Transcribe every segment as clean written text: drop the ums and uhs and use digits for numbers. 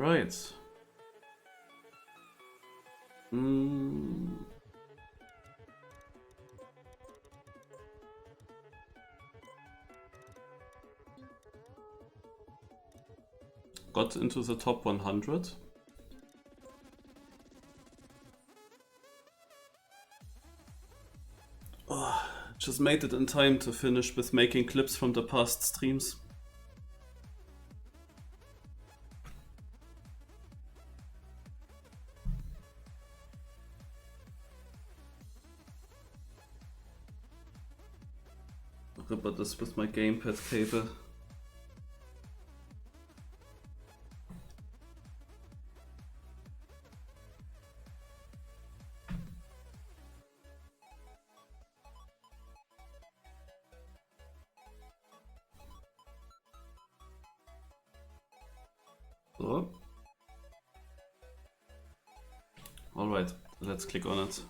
Alright. Got into the top 100. Oh, just made it in time to finish with making clips from the past streams. Ripper this with my gamepad cable. So. Alright, let's click on it.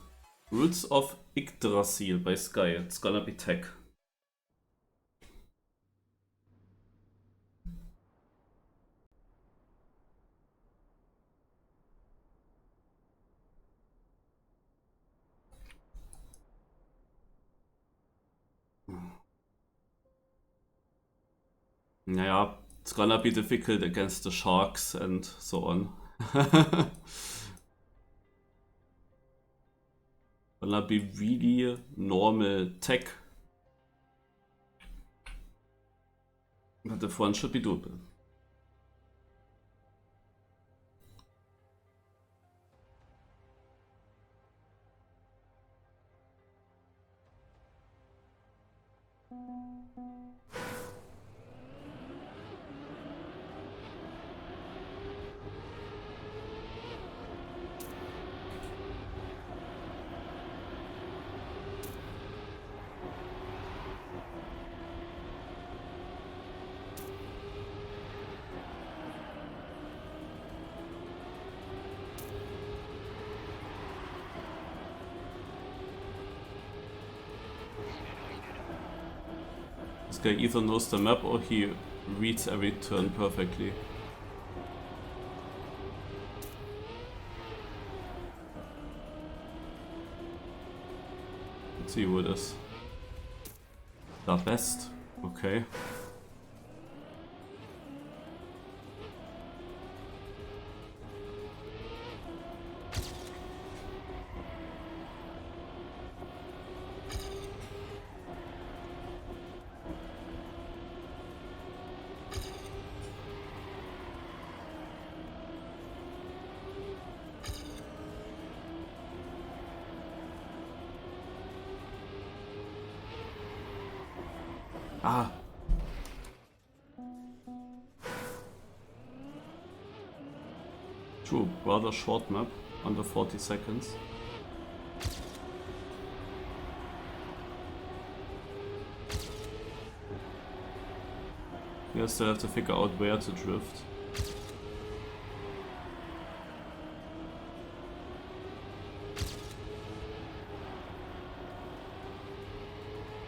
Roots of Yggdrasil by Sky. It's gonna be tech. Naja, it's gonna be difficult against the sharks and so on. Gonna be really normal tech. But the front should be doable. This guy either knows the map or he reads every turn perfectly. Let's see who it is. The best. Okay. Ah. True, rather short map, under 40 seconds. You still have to figure out where to drift.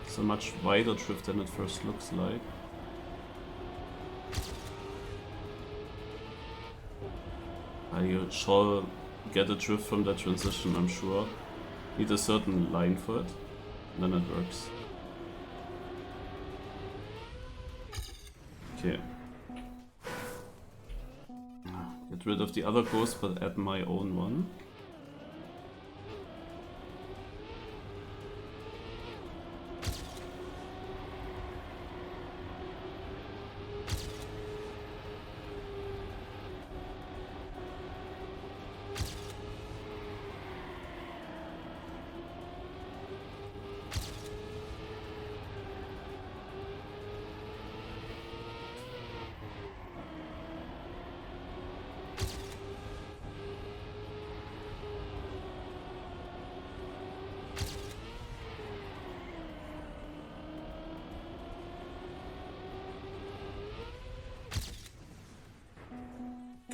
It's a much wider drift than it first looks like. You shall get a drift from that transition, I'm sure. Need a certain line for it, and then it works. Okay. Get rid of the other ghost, but add my own one.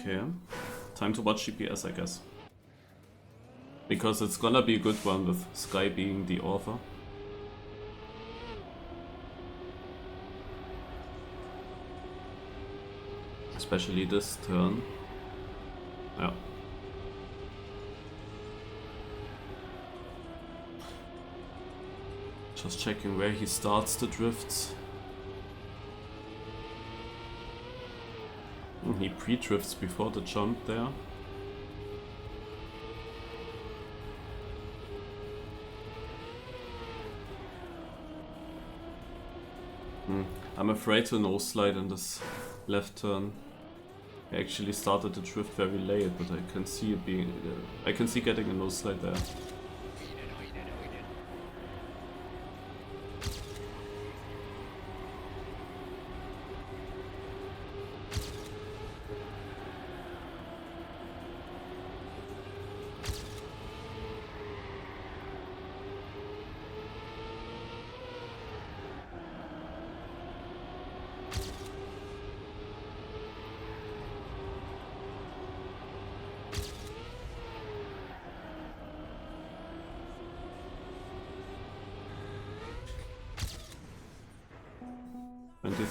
Okay, time to watch GPS, I guess. Because it's gonna be a good one with Sky being the author. Especially this turn. Yeah. Just checking where he starts the drifts. He pre-drifts before the jump there. I'm afraid to no slide in this left turn. I actually started the drift very late, but I can see it being. I can see getting a no slide there.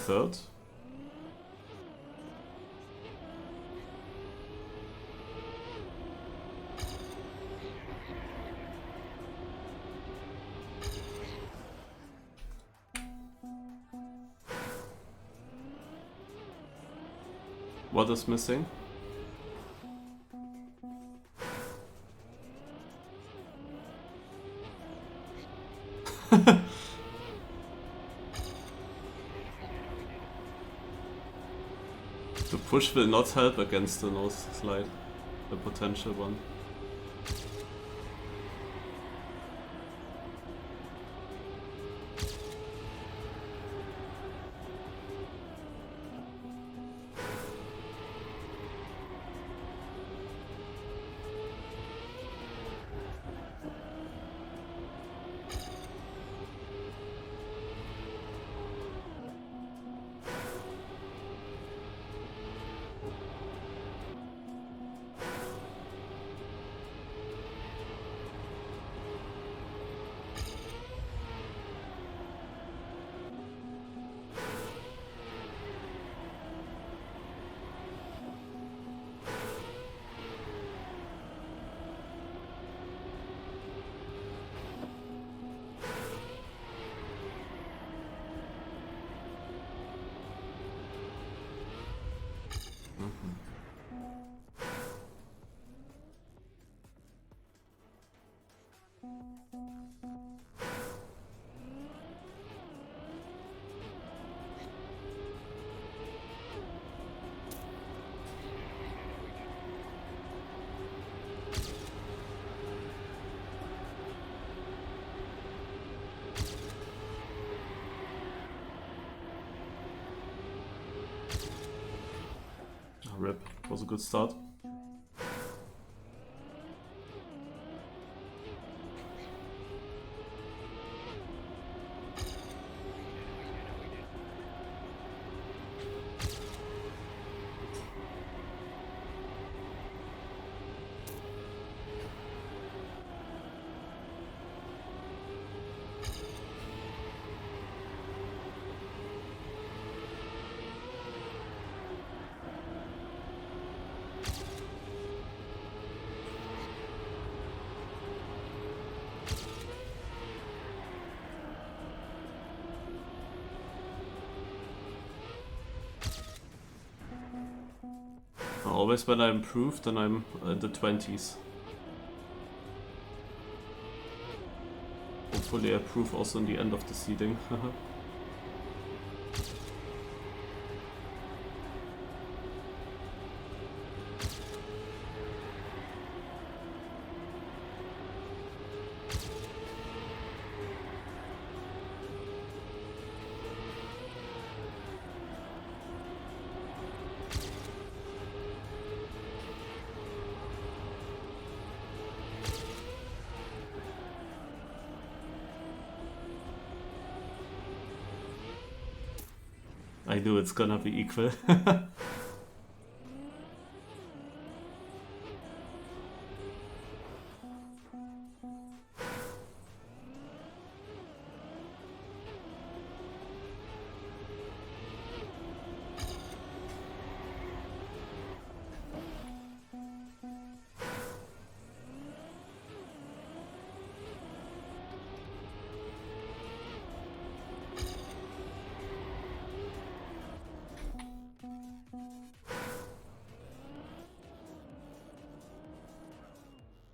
Third. What is missing? The push will not help against the nose slide, the potential one. Rip, was a good start. Always when I improve, then I'm in the 20s. Hopefully I improve also in the end of the seeding. I knew it's gonna be equal.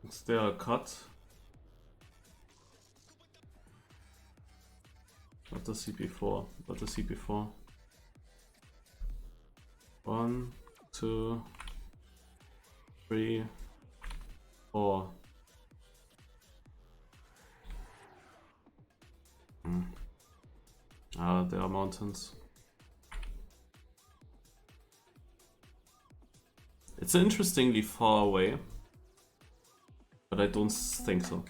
Is there a cut? Not the CP4, not the CP4. 1, 2, 3, 4. Ah, there are mountains. It's interestingly far away, but I don't think so.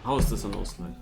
How is this a no slide?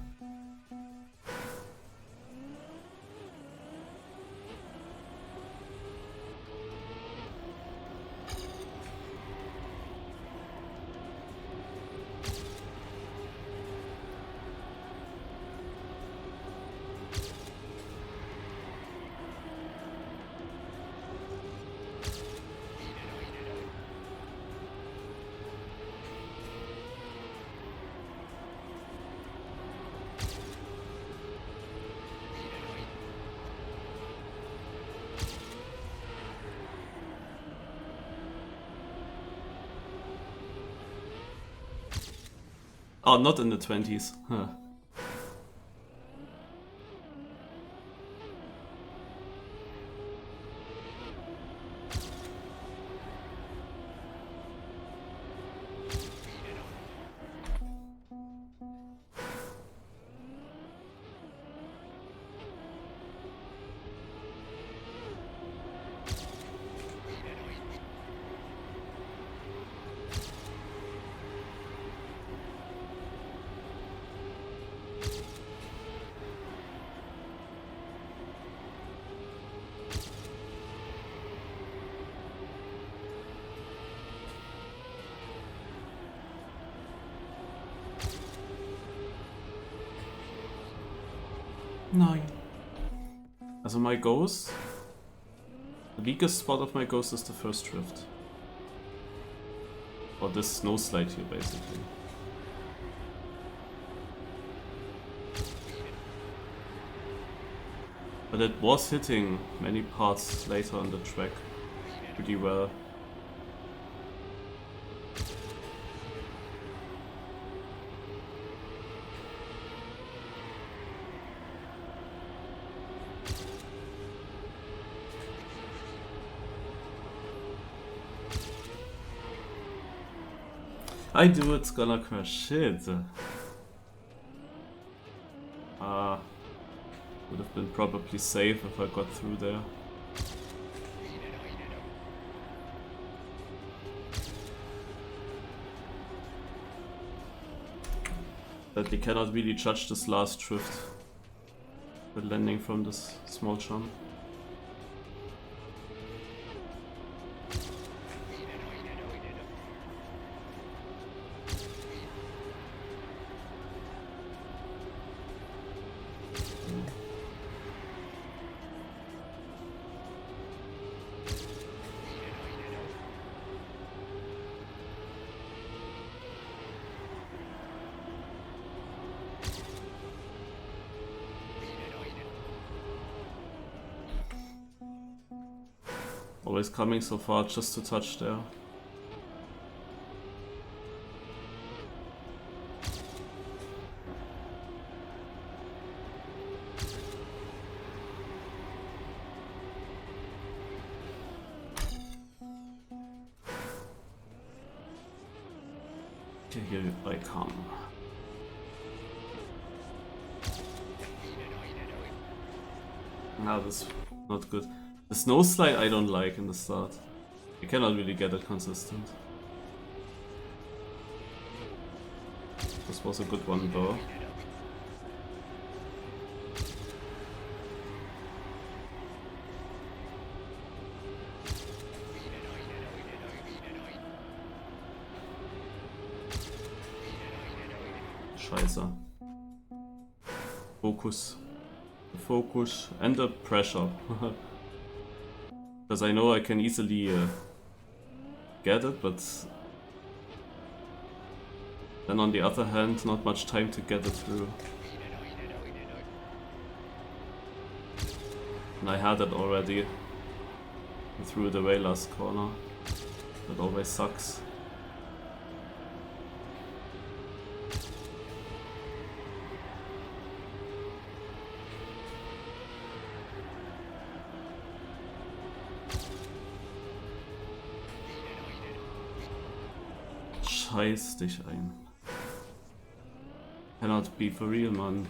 Oh, not in the 20s. Huh. Nine. Also my ghost, the weakest spot of my ghost is the first drift. Or this snow slide here basically. But it was hitting many parts later on the track pretty well. I do, it's gonna crash. Shit. Would have been probably safe if I got through there. But we cannot really judge this last drift. The landing from this small jump. Always coming so far just to touch there. Okay, here I come. Now this is not good. The snow slide I don't like in the start. You cannot really get it consistent. This was a good one though. Scheiße. Focus. The focus and the pressure. Because I know I can easily get it, but then on the other hand, not much time to get it through. And I had it already. I threw it away last corner. That always sucks. Scheiß dich ein. Cannot be for real, man.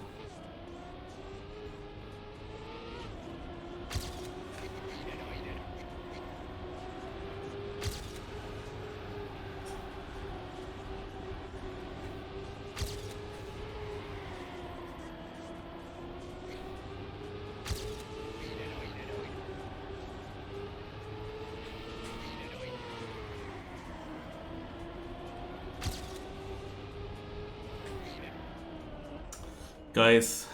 Guys,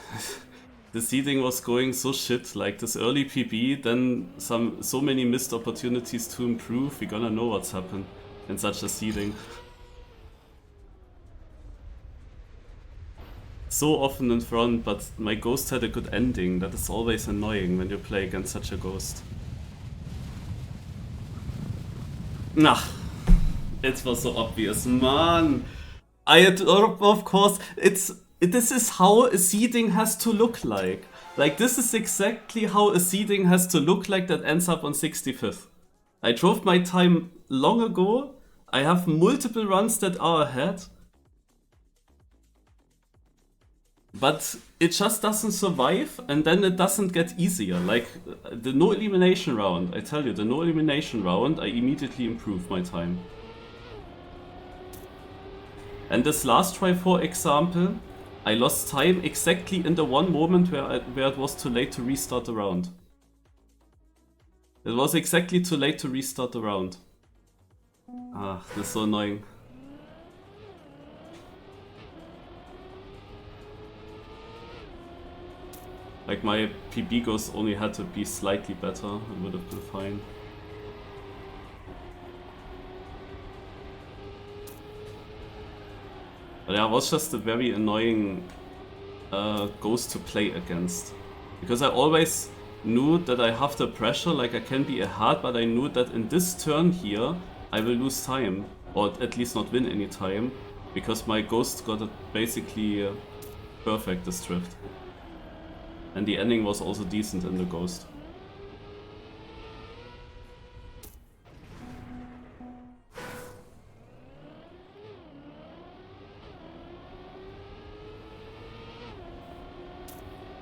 the seeding was going so shit, like this early PB, then so many missed opportunities to improve. We're gonna know what's happened in such a seeding. So often in front, but my ghost had a good ending. That is always annoying when you play against such a ghost. Nah, it was so obvious, man. Of course, this is how a seeding has to look like. Like, this is exactly how a seeding has to look like that ends up on 65th. I drove my time long ago. I have multiple runs that are ahead. But it just doesn't survive, and then it doesn't get easier. Like, the no elimination round, I tell you, the no elimination round, I immediately improved my time. And this last try, for example, I lost time exactly in the one moment where it was too late to restart the round. It was exactly too late to restart the round. Ah, this is so annoying. Like, my PB ghost only had to be slightly better, it would have been fine. But yeah, it was just a very annoying ghost to play against. Because I always knew that I have the pressure, like I can be ahead, but I knew that in this turn here, I will lose time. Or at least not win any time. Because my ghost got it basically perfect, this drift. And the ending was also decent in the ghost.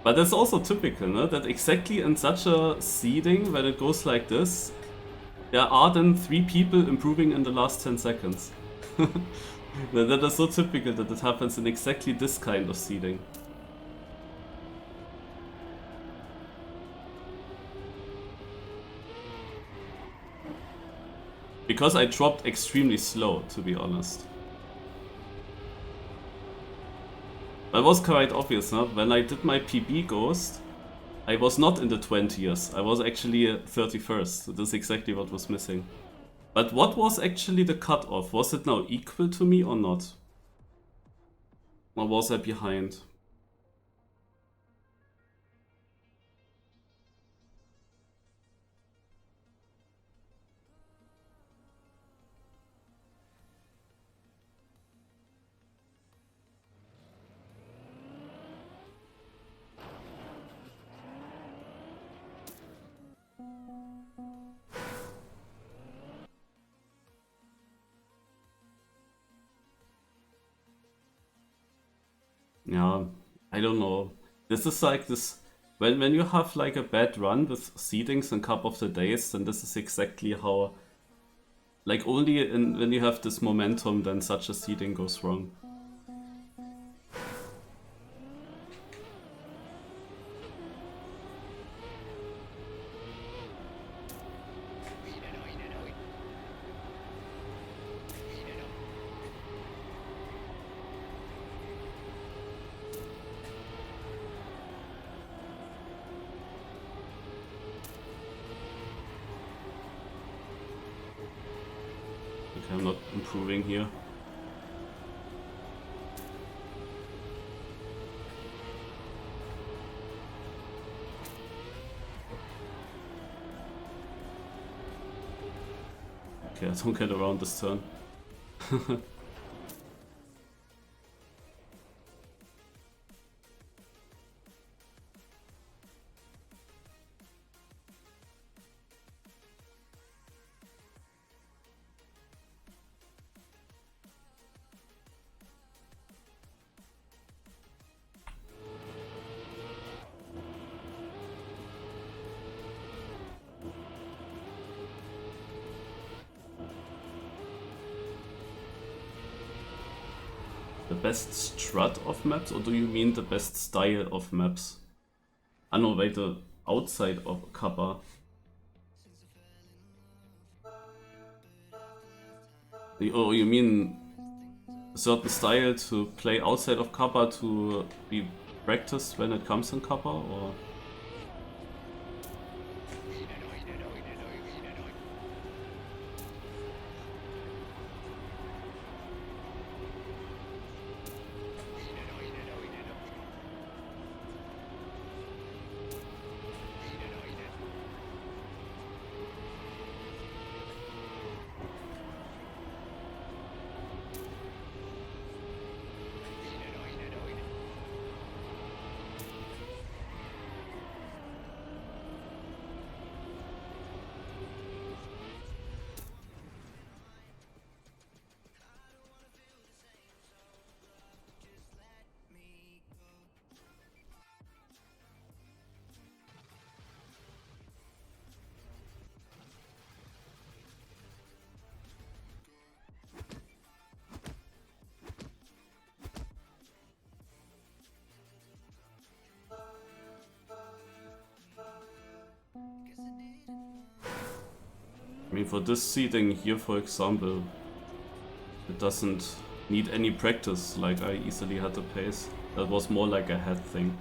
But that's also typical, no? That exactly in such a seeding, when it goes like this, there are then 3 people improving in the last 10 seconds. That is so typical that it happens in exactly this kind of seeding. Because I dropped extremely slow, to be honest. That was quite obvious, no? When I did my PB ghost, I was not in the 20th, I was actually 31st. That's exactly what was missing. But what was actually the cutoff? Was it now equal to me or not? Or was I behind? Yeah, I don't know. This is like this, when you have like a bad run with seedings in Cup of the Days, then this is exactly how, like only when you have this momentum, then such a seeding goes wrong. Okay, I'm not improving here. okay, I don't get around this turn. The best strut of maps, or do you mean the best style of maps? Ah no, wait, the outside of Kappa. Oh, you mean a certain style to play outside of Kappa to be practiced when it comes in Kappa, or? I mean, for this seeding here, for example, it doesn't need any practice, like I easily had the pace. That was more like a head thing.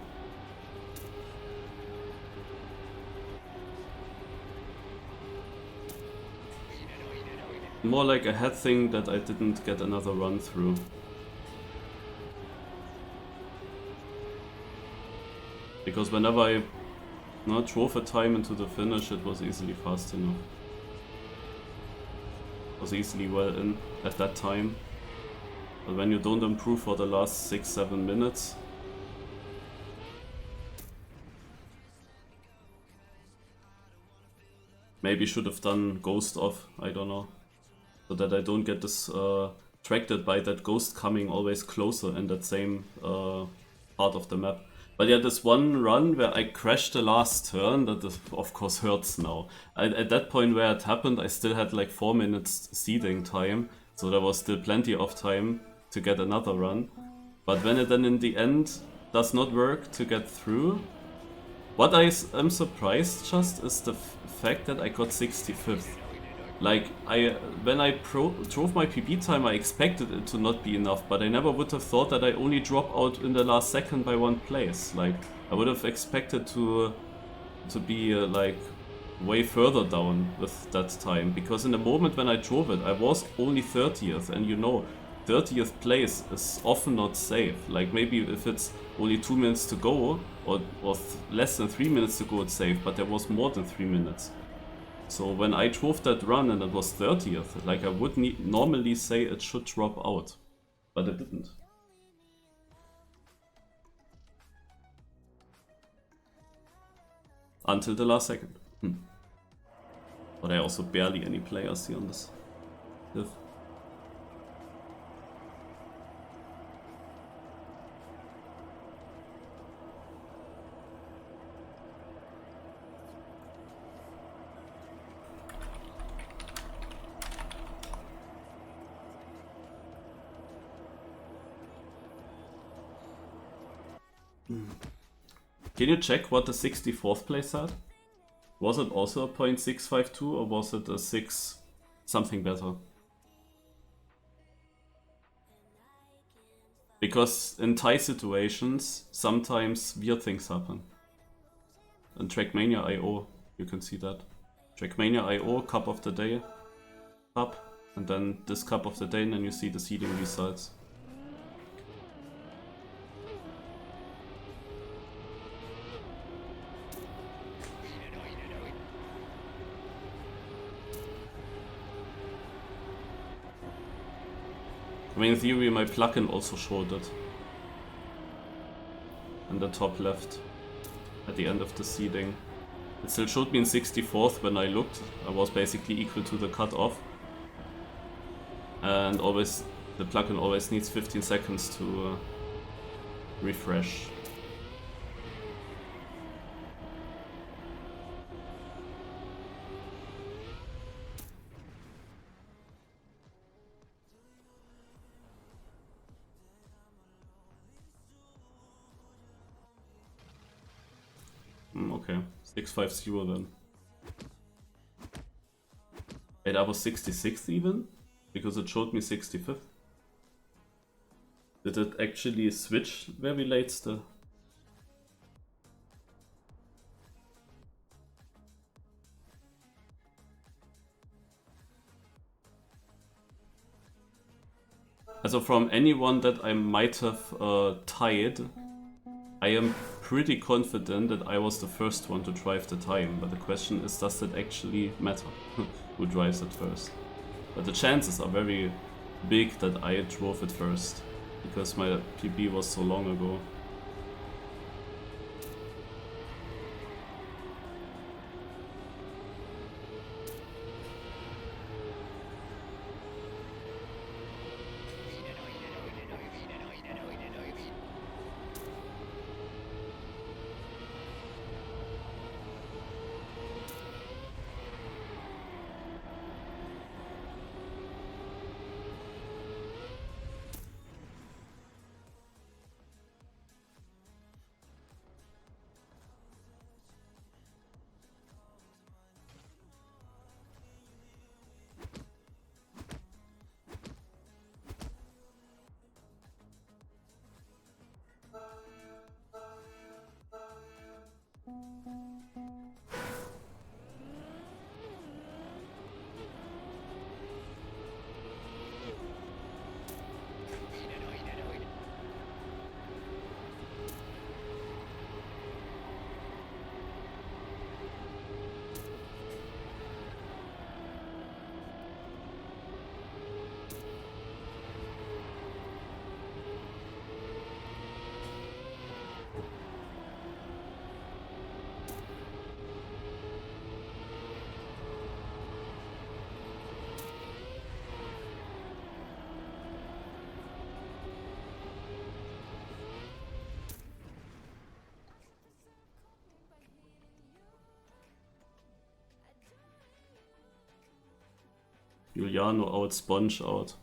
More like a head thing that I didn't get another run through. Because whenever I drove a time into the finish, it was easily fast enough. Was easily well in at that time. But when you don't improve for the last 6-7 minutes, maybe should have done ghost off, I don't know. So that I don't get distracted by that ghost coming always closer in that same part of the map. But yeah, this one run where I crashed the last turn, that of course hurts now. At that point where it happened, I still had like 4 minutes seeding time, so there was still plenty of time to get another run. But when it then in the end does not work to get through, what I am surprised just is the fact that I got 65th. Like, when I drove my PB time, I expected it to not be enough, but I never would have thought that I only drop out in the last second by 1 place. Like, I would have expected to be like way further down with that time, because in the moment when I drove it, I was only 30th, and you know, 30th place is often not safe. Like, maybe if it's only 2 minutes to go, or less than 3 minutes to go, it's safe, but there was more than 3 minutes. So when I drove that run and it was 30th, like I would normally say it should drop out, but it didn't. Until the last second. But I also barely any players here on this div. Can you check what the 64th place had? Was it also a 0.652 or was it a 6 something better? Because in tie situations, sometimes weird things happen. In Trackmania IO, you can see that. Trackmania IO, Cup of the Day, Cup, and then this Cup of the Day, and then you see the seeding results. I mean, in theory, my plugin also showed it. In the top left, at the end of the seeding. It still showed me in 64th when I looked. I was basically equal to the cutoff. And always, the plugin always needs 15 seconds to refresh. Okay, 650 then. Wait, I was 66th even? Because it showed me 65th. Did it actually switch very late still? Also from anyone that I might have tied, I am pretty confident that I was the first one to drive the time, but the question is, does it actually matter who drives it first? But the chances are very big that I drove it first, because my PB was so long ago. Giuliano out, Sponge out.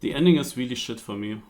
The ending is really shit for me.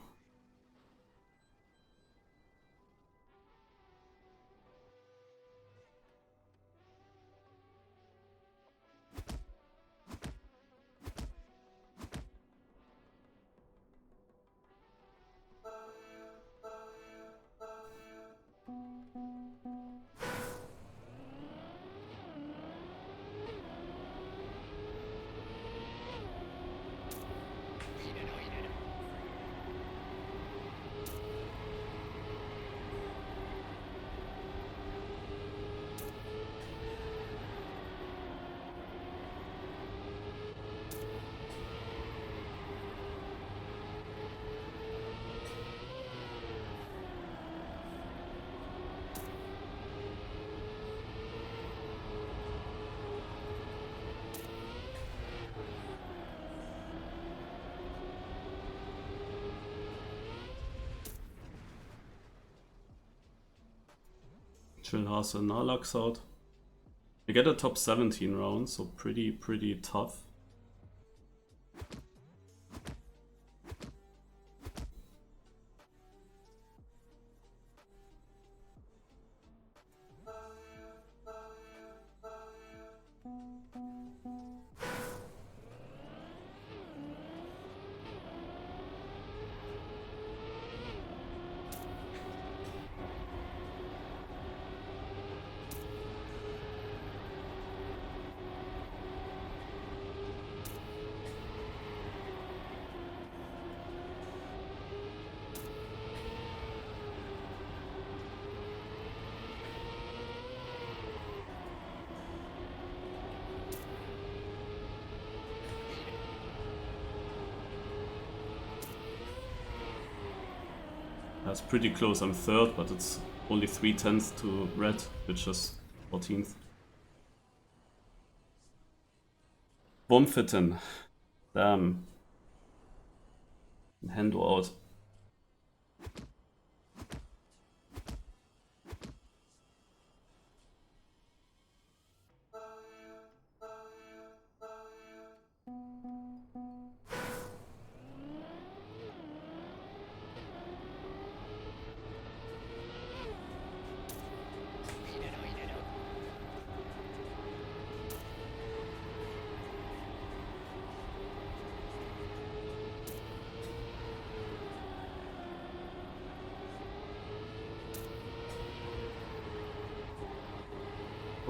Chillhase and Nalax out. We get a top 17 round, so pretty tough. That's pretty close. I'm third, but it's only 3/10 to red, which is 14th. Wurmfitten. Damn. Hendo out.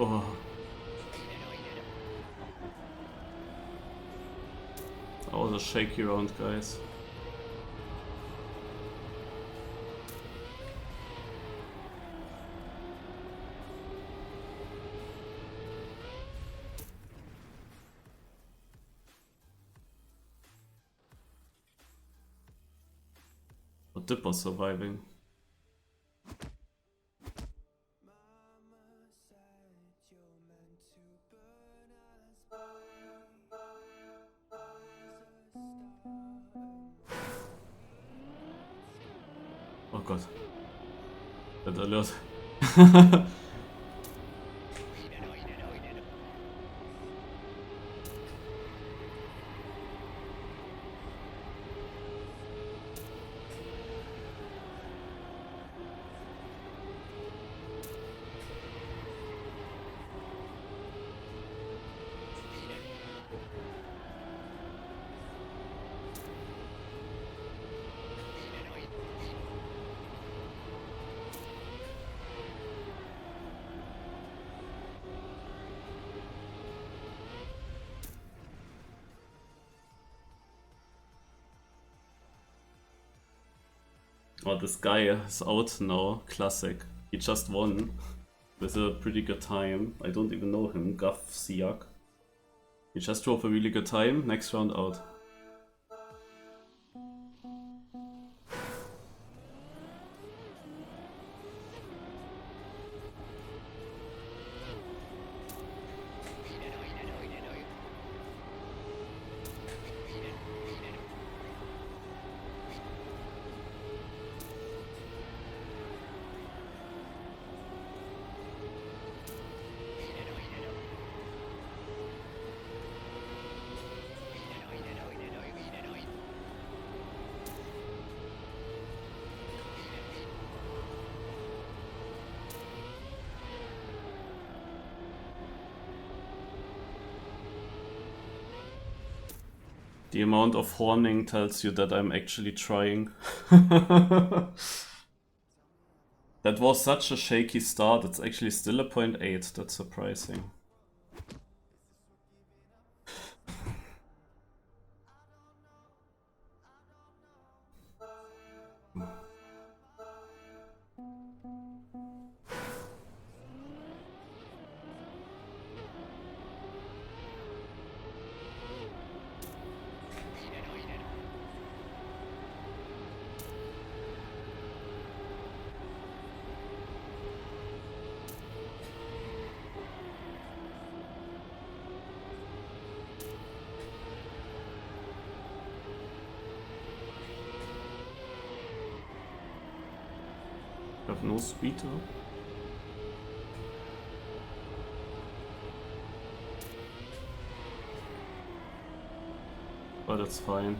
Oh. That was a shaky round, guys. But Dipper surviving. Oh god. That alert. Oh, this guy is out now. Classic. He just won with a pretty good time. I don't even know him. Gaff Siak. He just drove a really good time. Next round out. The amount of horning tells you that I'm actually trying. That was such a shaky start, it's actually still a 0.8, that's surprising. Have no speed, huh? but it's fine.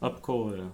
Up coal.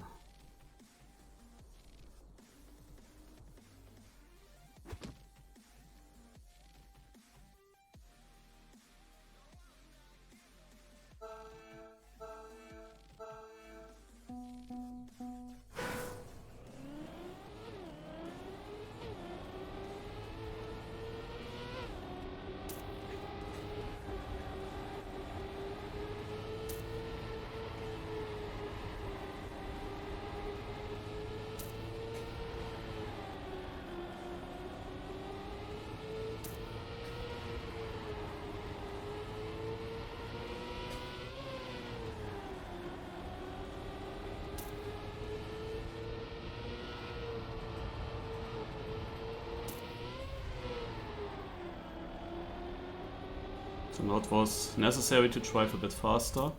So now it was necessary to drive a bit faster.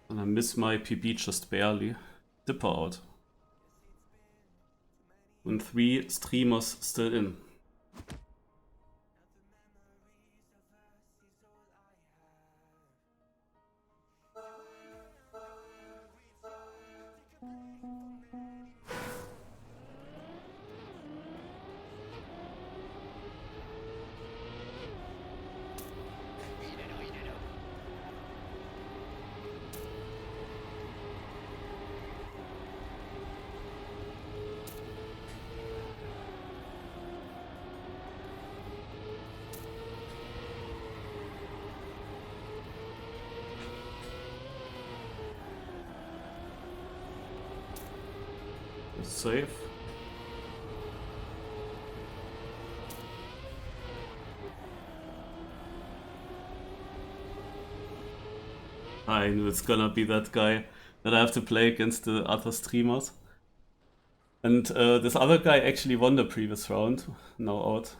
And I miss my PB just barely. Dipper out. And 3 streamers still in. Safe. I knew it's gonna be that guy that I have to play against the other streamers. And this other guy actually won the previous round, now out.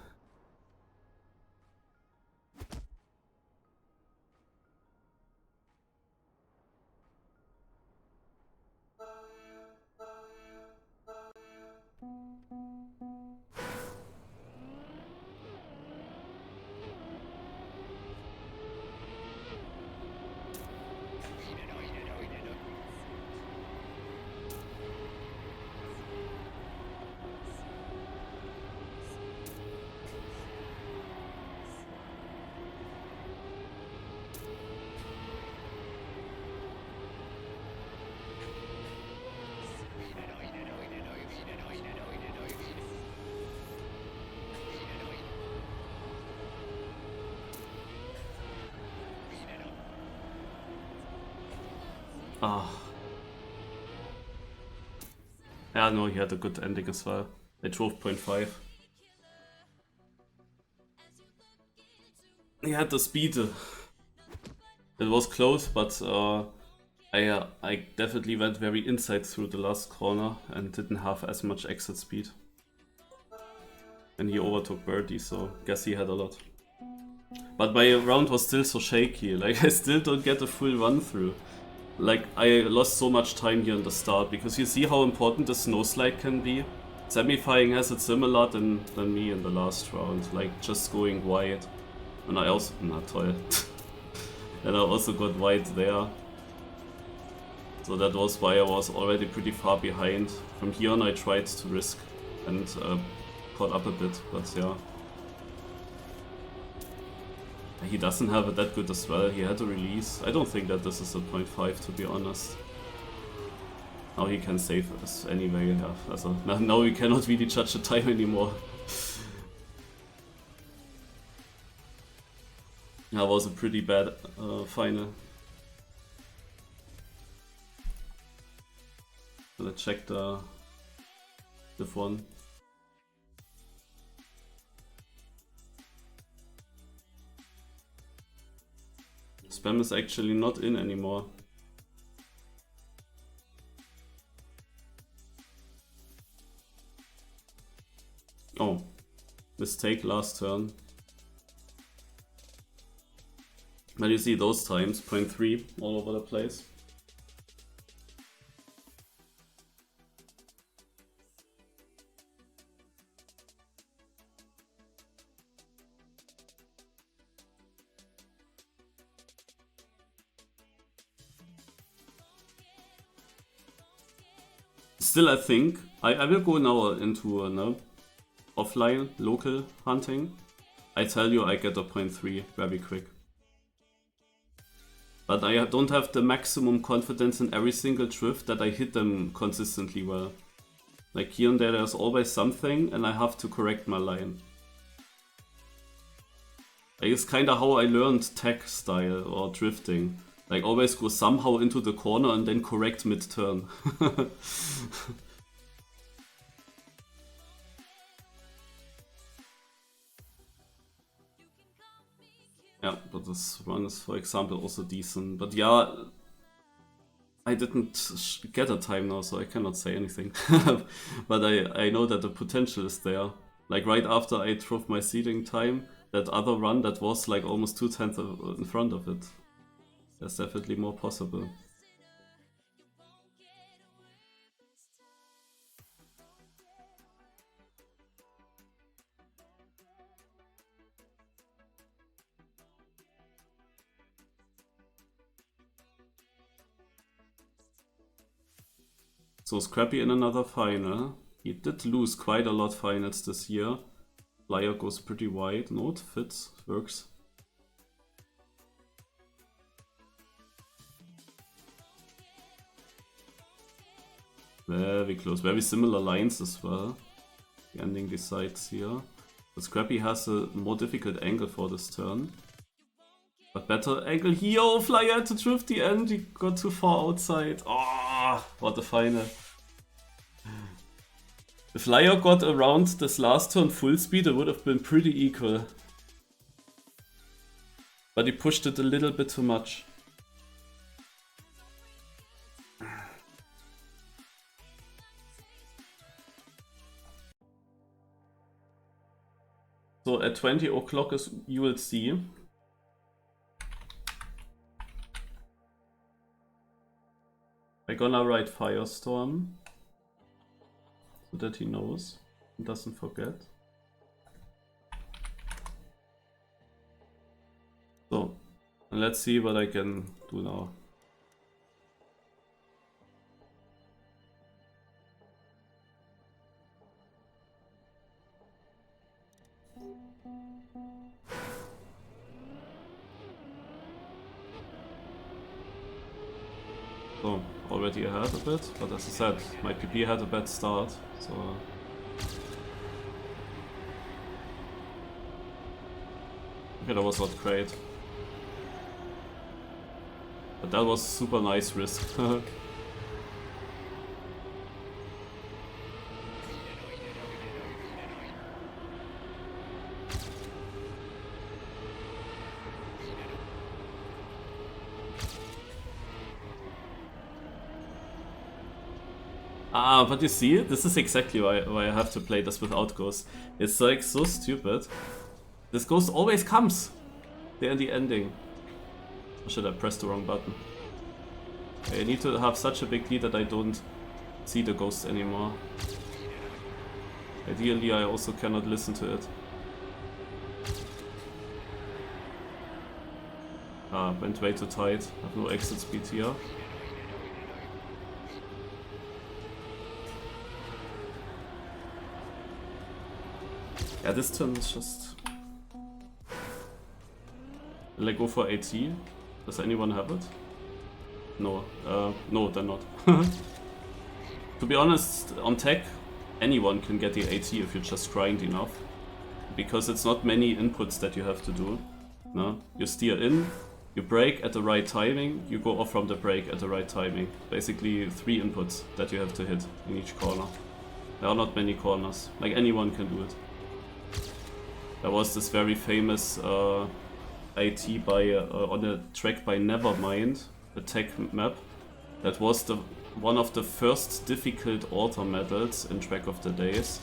Yeah, no, he had a good ending as well. I drove 0.5. He had the speed. It was close, but I definitely went very inside through the last corner and didn't have as much exit speed. And he overtook Birdie, so guess he had a lot. But my round was still so shaky, like I still don't get a full run through. Like, I lost so much time here in the start, because you see how important the snow slide can be. Semifying has it similar than me in the last round, like just going wide. And I also, not toll. And I also got wide there. So that was why I was already pretty far behind. From here on I tried to risk and caught up a bit, but yeah. He doesn't have it that good as well, he had a release. I don't think that this is a 0.5 to be honest. Now he can save us anyway, yeah. Also, now we cannot really judge the time anymore. That was a pretty bad final. Let's check the diff 1. Spam is actually not in anymore. Oh, mistake last turn. But you see those times, 0.3 all over the place. Still, I think I will go now into offline, local hunting. I tell you, I get a 0.3 very quick. But I don't have the maximum confidence in every single drift that I hit them consistently well. Like here and there's always something and I have to correct my line. Like it's kinda how I learned tech style or drifting. Like always go somehow into the corner and then correct mid-turn. Yeah, but this one is for example also decent. But yeah, I didn't get a time now, so I cannot say anything. But I know that the potential is there. Like right after I drove my seeding time, that other run that was like almost 2/10 in front of it. There's definitely more possible. So Scrappy in another final. He did lose quite a lot finals this year. Flyer goes pretty wide. No, it fits, works. Very close, very similar lines as well. The ending decides here. But Scrappy has a more difficult angle for this turn. But better angle here. Oh, Flyer had to drift the end. He got too far outside. Oh, what a final. If Flyer got around this last turn full speed, it would have been pretty equal. But he pushed it a little bit too much. So at 20 o'clock is you will see. I'm gonna write Firestorm so that he knows and doesn't forget. So let's see what I can do now. So already ahead a bit, but as I said, my PP had a bad start, so okay, that was not great. But that was super nice risk. But you see, this is exactly why I have to play this without Ghost. It's like so stupid. This Ghost always comes there in the ending. Or should I press the wrong button? I need to have such a big lead that I don't see the Ghost anymore. Ideally, I also cannot listen to it. Went way too tight. I have no exit speed here. Yeah, this turn is just... Will I go for AT? Does anyone have it? No, no, they're not. To be honest, on tech, anyone can get the AT if you just grind enough. Because it's not many inputs that you have to do. No? You steer in, you brake at the right timing, you go off from the brake at the right timing. Basically 3 inputs that you have to hit in each corner. There are not many corners, like anyone can do it. There was this very famous AT by on a track by Nevermind, a tech map. That was one of the first difficult auto medals in Track of the Days.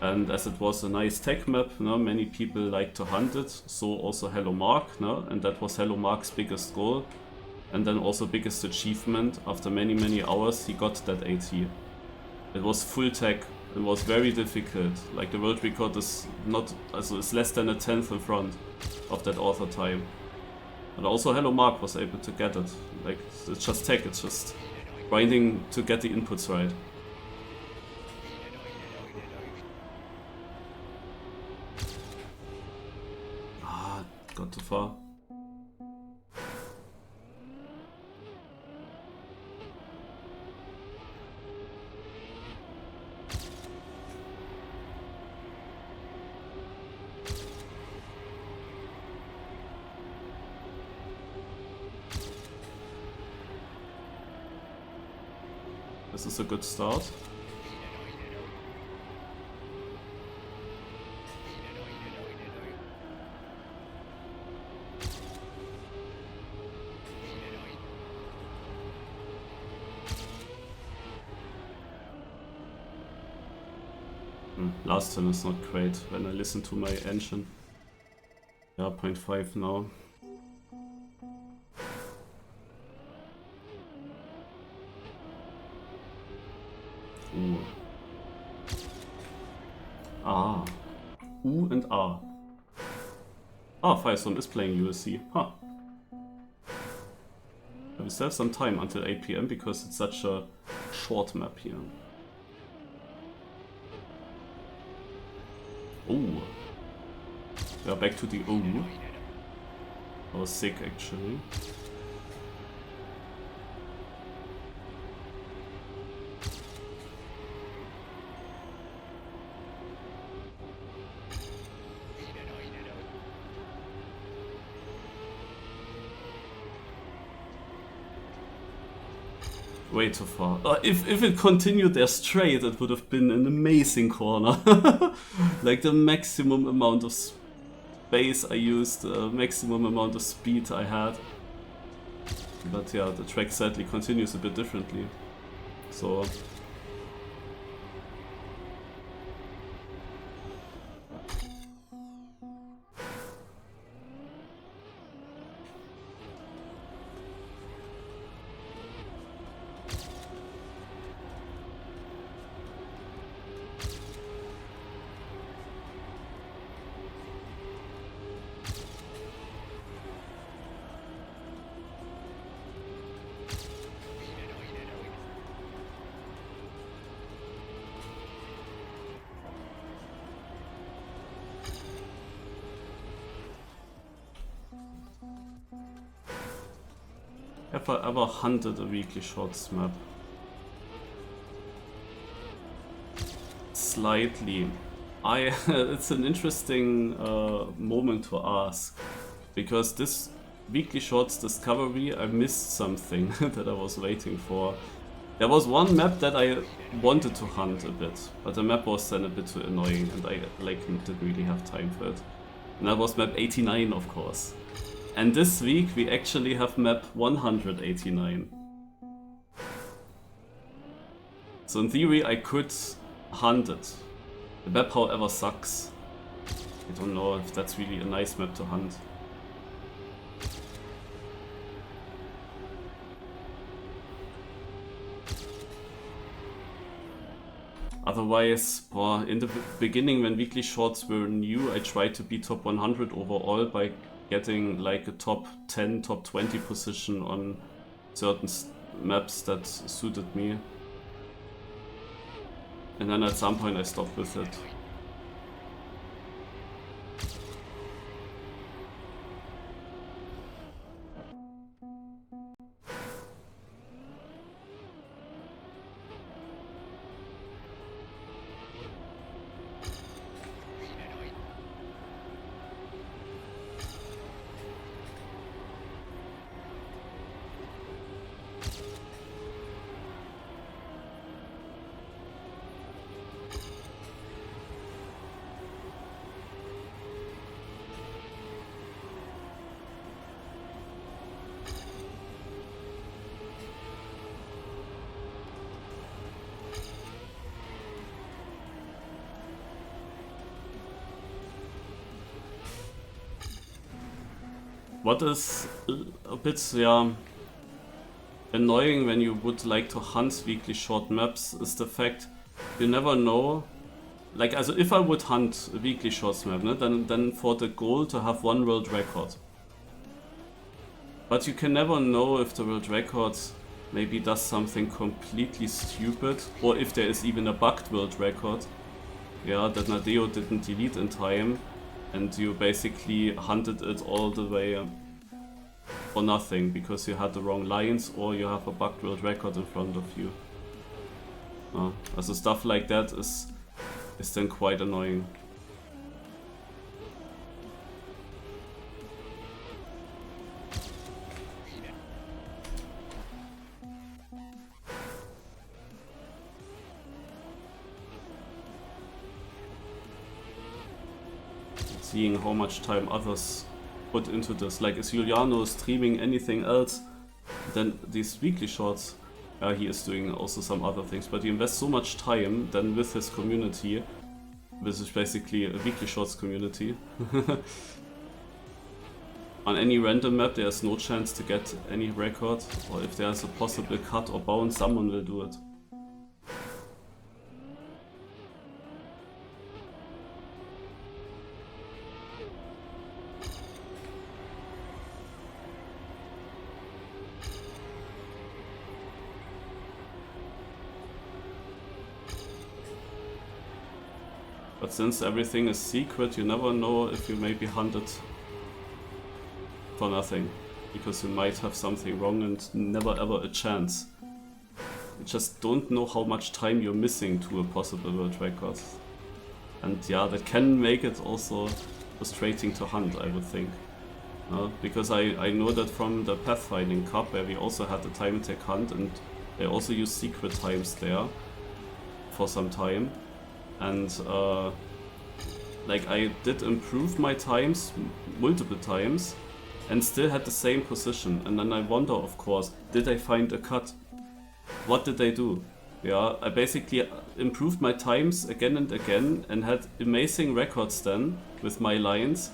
And as it was a nice tech map, no, many people like to hunt it, so also Hello Mark, no? And that was Hello Mark's biggest goal. And then also biggest achievement, after many hours he got that AT. It was full tech, it was very difficult, like the world record is not, also it's less than a tenth in front of that author time. And also Hello Mark was able to get it, like it's just tech, it's just grinding to get the inputs right. Got too far. This is a good start. Last turn is not great when I listen to my engine. Yeah, 0.5 now. Ooh. Ah. U and A. Ah, Firestorm is playing USC. Huh. We still have some time until 8 PM because it's such a short map here. Oh, we are back to the O. I was sick actually. Way too far. If it continued there straight, it would have been an amazing corner. Like the maximum amount of space I used, maximum amount of speed I had. But yeah, the track sadly continues a bit differently. So... Have I ever hunted a weekly shorts map? Slightly. It's an interesting moment to ask, because this weekly shorts discovery I missed something that I was waiting for. There was one map that I wanted to hunt a bit, but the map was then a bit too annoying and I didn't really have time for it. And that was map 89, of course. And this week we actually have map 189. So in theory I could hunt it. The map however sucks. I don't know if that's really a nice map to hunt. Otherwise, in the beginning when weekly shorts were new, I tried to be top 100 overall by getting like a top 10, top 20 position on certain maps that suited me. And then at some point I stopped with it. What is a bit, yeah, annoying when you would like to hunt weekly short maps is the fact you never know. Like, also if I would hunt a weekly shorts map, ne, then for the goal to have one world record. But you can never know if the world record maybe does something completely stupid, or if there is even a bugged world record. Yeah, that Nadeo didn't delete in time, and you basically hunted it all the way for nothing because you had the wrong lines or you have a bugged world record in front of you. Also stuff like that is then quite annoying. Seeing how much time others put into this. Like, is Juliano streaming anything else than these weekly shorts? He is doing also some other things, but he invests so much time then with his community, which is basically a weekly shorts community. On any random map there's no chance to get any record, or if there's a possible cut or bounce, someone will do it. But since everything is secret, you never know if you may be hunted for nothing, because you might have something wrong and never ever a chance. You just don't know how much time you're missing to a possible world record. And yeah, that can make it also frustrating to hunt, I would think. Because I know that from the Pathfinding Cup, where we also had the time attack hunt, and they also use secret times there for some time. And like, I did improve my times multiple times and still had the same position. And then I wonder, of course, did I find a cut? What did they do? Yeah, I basically improved my times again and again and had amazing records then with my lines,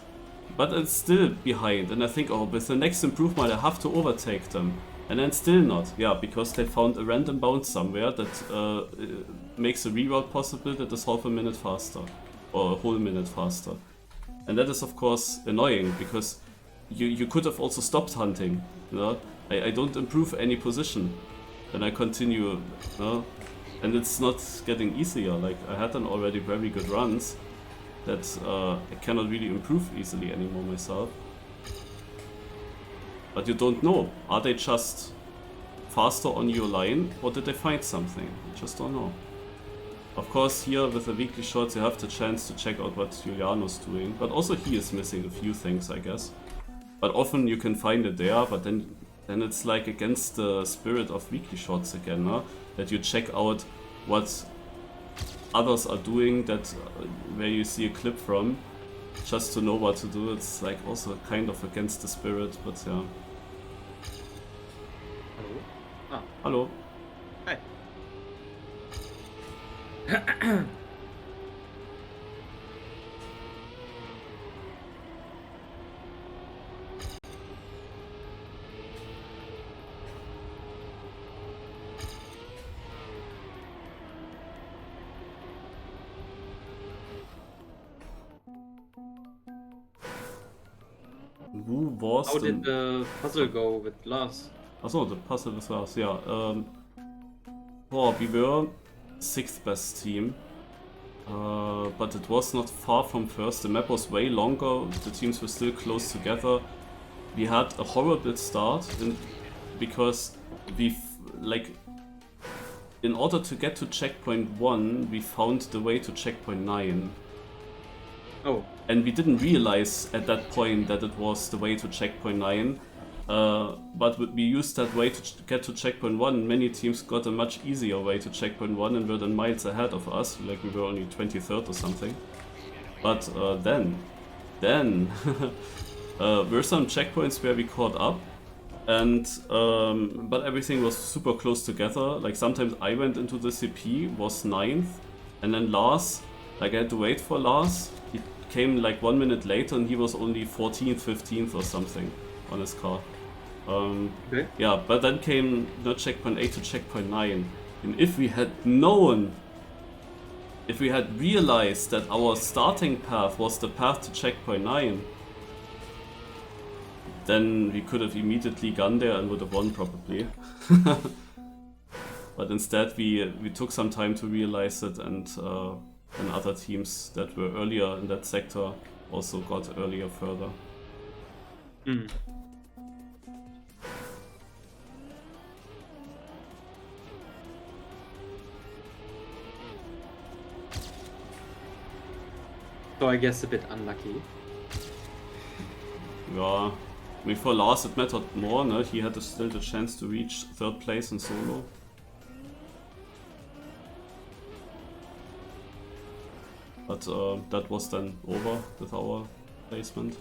but it's still behind. And I think, oh, with the next improvement I have to overtake them. And then still not, yeah, because they found a random bounce somewhere that makes a reroute possible that is half a minute faster, or a whole minute faster. And that is of course annoying, because you could have also stopped hunting, you know? I don't improve any position, and I continue, you know? And it's not getting easier. Like, I had an already very good runs that I cannot really improve easily anymore myself. But you don't know. Are they just faster on your line, or did they find something? You just don't know. Of course, here with the weekly shorts you have the chance to check out what Juliano's doing, but also he is missing a few things, I guess. But often you can find it there, but then it's like against the spirit of weekly shorts again, huh? That you check out what others are doing, that where you see a clip from, just to know what to do. It's like also kind of against the spirit, but yeah. Hallo? Ah. Hallo. Hi. Who was How did the puzzle go with Lars? Achso, the puzzle with Lars, yeah. We were 6th best team, but it was not far from first. The map was way longer, the teams were still close together. We had a horrible start, because in order to get to checkpoint 1, we found the way to checkpoint 9. Oh. And we didn't realize at that point that it was the way to checkpoint 9. But we used that way to get to checkpoint 1. Many teams got a much easier way to checkpoint 1 and were then miles ahead of us, like we were only 23rd or something. But then were some checkpoints where we caught up, and but everything was super close together. Like, sometimes I went into the CP, was 9th, and then Lars, like, I had to wait for Lars. He came like 1 minute later and he was only 14th, 15th or something. on his car. Okay. Yeah, but then came not checkpoint 8 to checkpoint 9. And if we had known, if we had realized that our starting path was the path to checkpoint 9, then we could have immediately gone there and would have won probably. But instead we took some time to realize it, and other teams that were earlier in that sector also got earlier further. Hmm. So I guess a bit unlucky. Yeah, I mean for Lars it mattered more, no? He had still the chance to reach 3rd place in solo. But that was then over with our placement.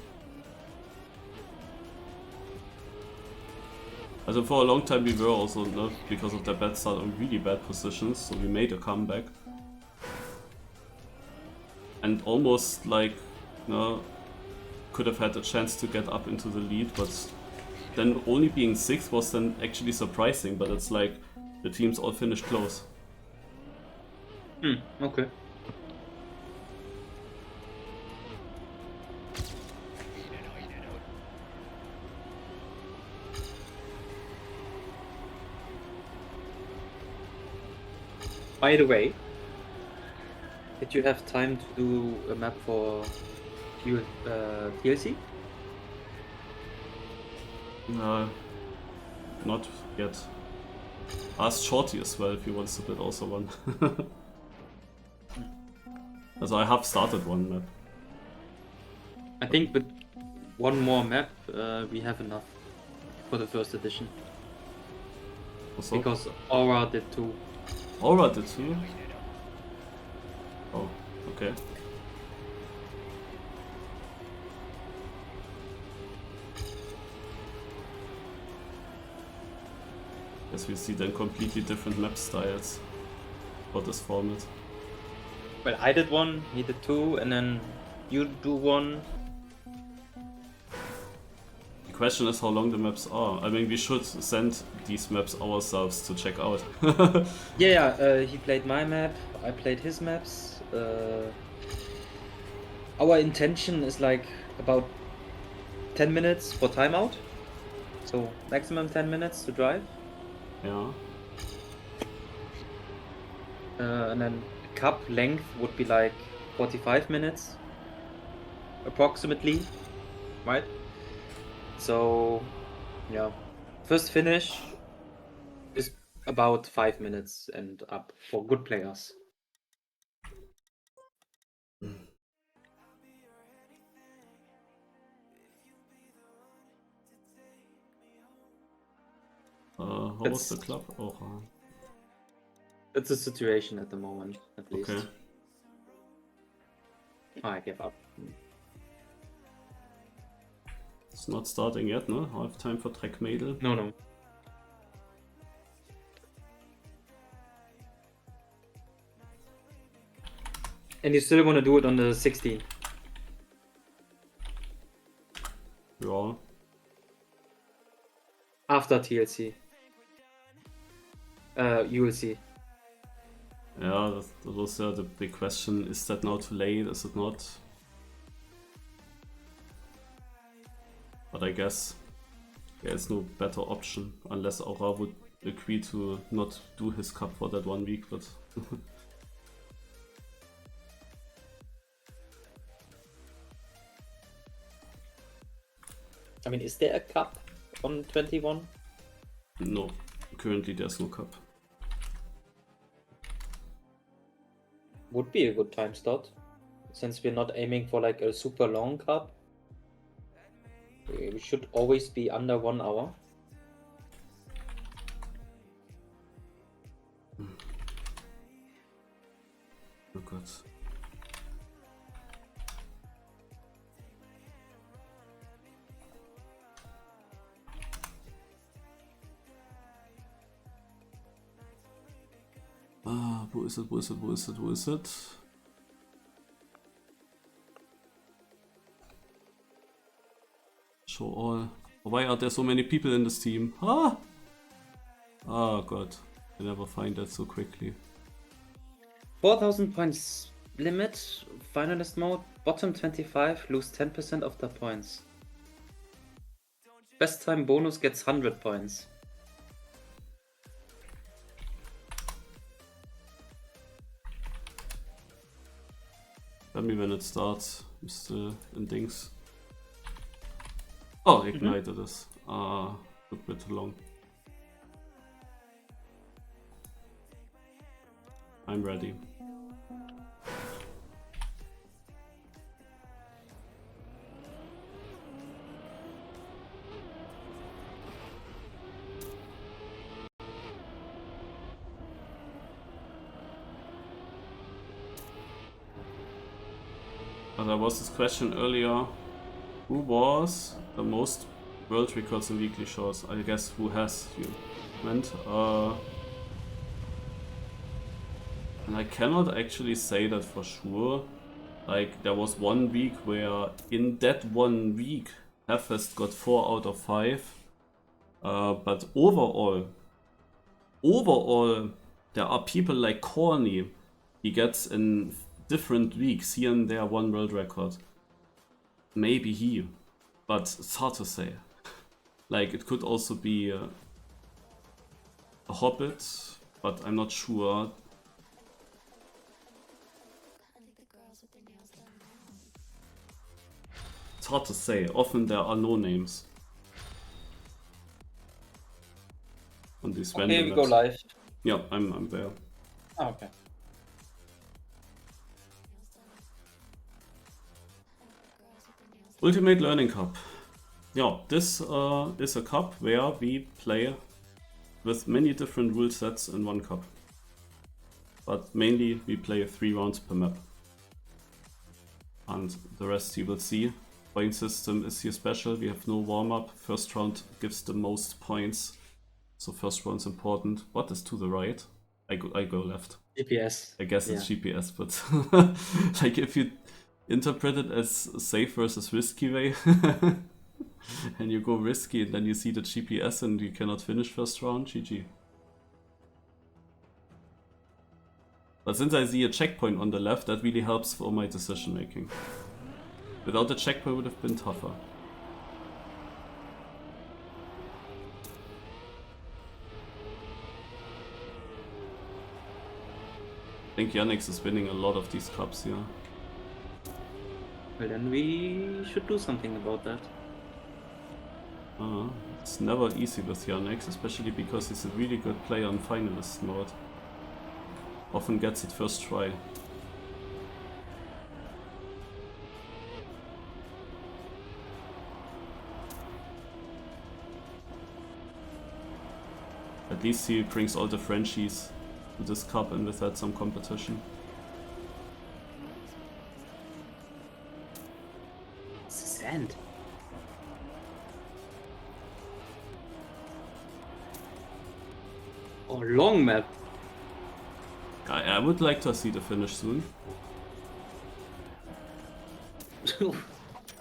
Also for a long time we were also, no, because of their bad start, on really bad positions, so we made a comeback. And almost like, no, could have had a chance to get up into the lead, but then only being 6th was then actually surprising, but it's like the teams all finished close. Okay. By the way, did you have time to do a map for DLC? Not yet. Ask Shorty as well if he wants to build also one. Also I have started one map. I think with one more map, we have enough for the first edition. Also, Because Aura did too. Aura did too? Oh, okay. Guess we see then completely different map styles for this format. Well, I did one, he did two, and then you do one. The question is how long the maps are. I mean, we should send these maps ourselves to check out. Yeah, he played my map, I played his maps. Our intention is like about 10 minutes for timeout. So maximum 10 minutes to drive. Yeah. And then cup length would be like 45 minutes approximately, right? So yeah, first finish is about 5 minutes and up for good players. How was the club? Oh, It's a situation at the moment, at least. okay. I give up. It's not starting yet, no? Half time for Trek Mädel. No. And you still want to do it on the 16th? Yeah. After TLC. You will see. Yeah, that was the big question. Is that now too late? Is it not? But I guess there's no better option unless Aura would agree to not do his cup for that 1 week, but I mean, is there a cup on 21? no, currently there's no cup. Would be a good time slot, since we're not aiming for like a super long cup. We should always be under 1 hour. Oh god. Wo ist es? Show all. Why are there so many people in this team? Ah! Oh god, I never find that so quickly. 4,000 points limit, finalist mode, bottom 25 lose 10% of their points. Best time bonus gets 100 points. Tell me when it starts, Mr. Dings. Oh, ignited us. Took a bit too long. I'm ready. There was this question earlier. Who was the most world records in weekly shows? I guess who has, you meant. And I cannot actually say that for sure. Like, there was 1 week where in that 1 week Hellfest got 4 out of 5. But overall, there are people like Corny. He gets in different weeks here and there 1 world record. Maybe he, but it's hard to say. Like, it could also be a Hobbit, but I'm not sure. It's hard to say. Often there are no names on these random Okay, we maps. go live. Yeah, I'm there. Oh, okay. Ultimate Learning Cup. Yeah, this is a cup where we play with many different rule sets in one cup. But mainly we play 3 rounds per map. And the rest you will see. Point system is here special. We have no warm-up. First round gives the most points. So first round's important. What is to the right? I go left. GPS. I guess it's GPS, but like if you interpret it as safe versus risky way, and you go risky and then you see the GPS and you cannot finish first round, GG. But since I see a checkpoint on the left, that really helps for my decision making. Without the checkpoint, it would have been tougher. I think Yannick is winning a lot of these cups here. Well, then we should do something about that. It's never easy with Yannick, especially because he's a really good player on finalist mode. Often gets it first try. At least he brings all the Frenchies to this cup and with that some competition. Sand. Oh, long map. I would like to see the finish soon.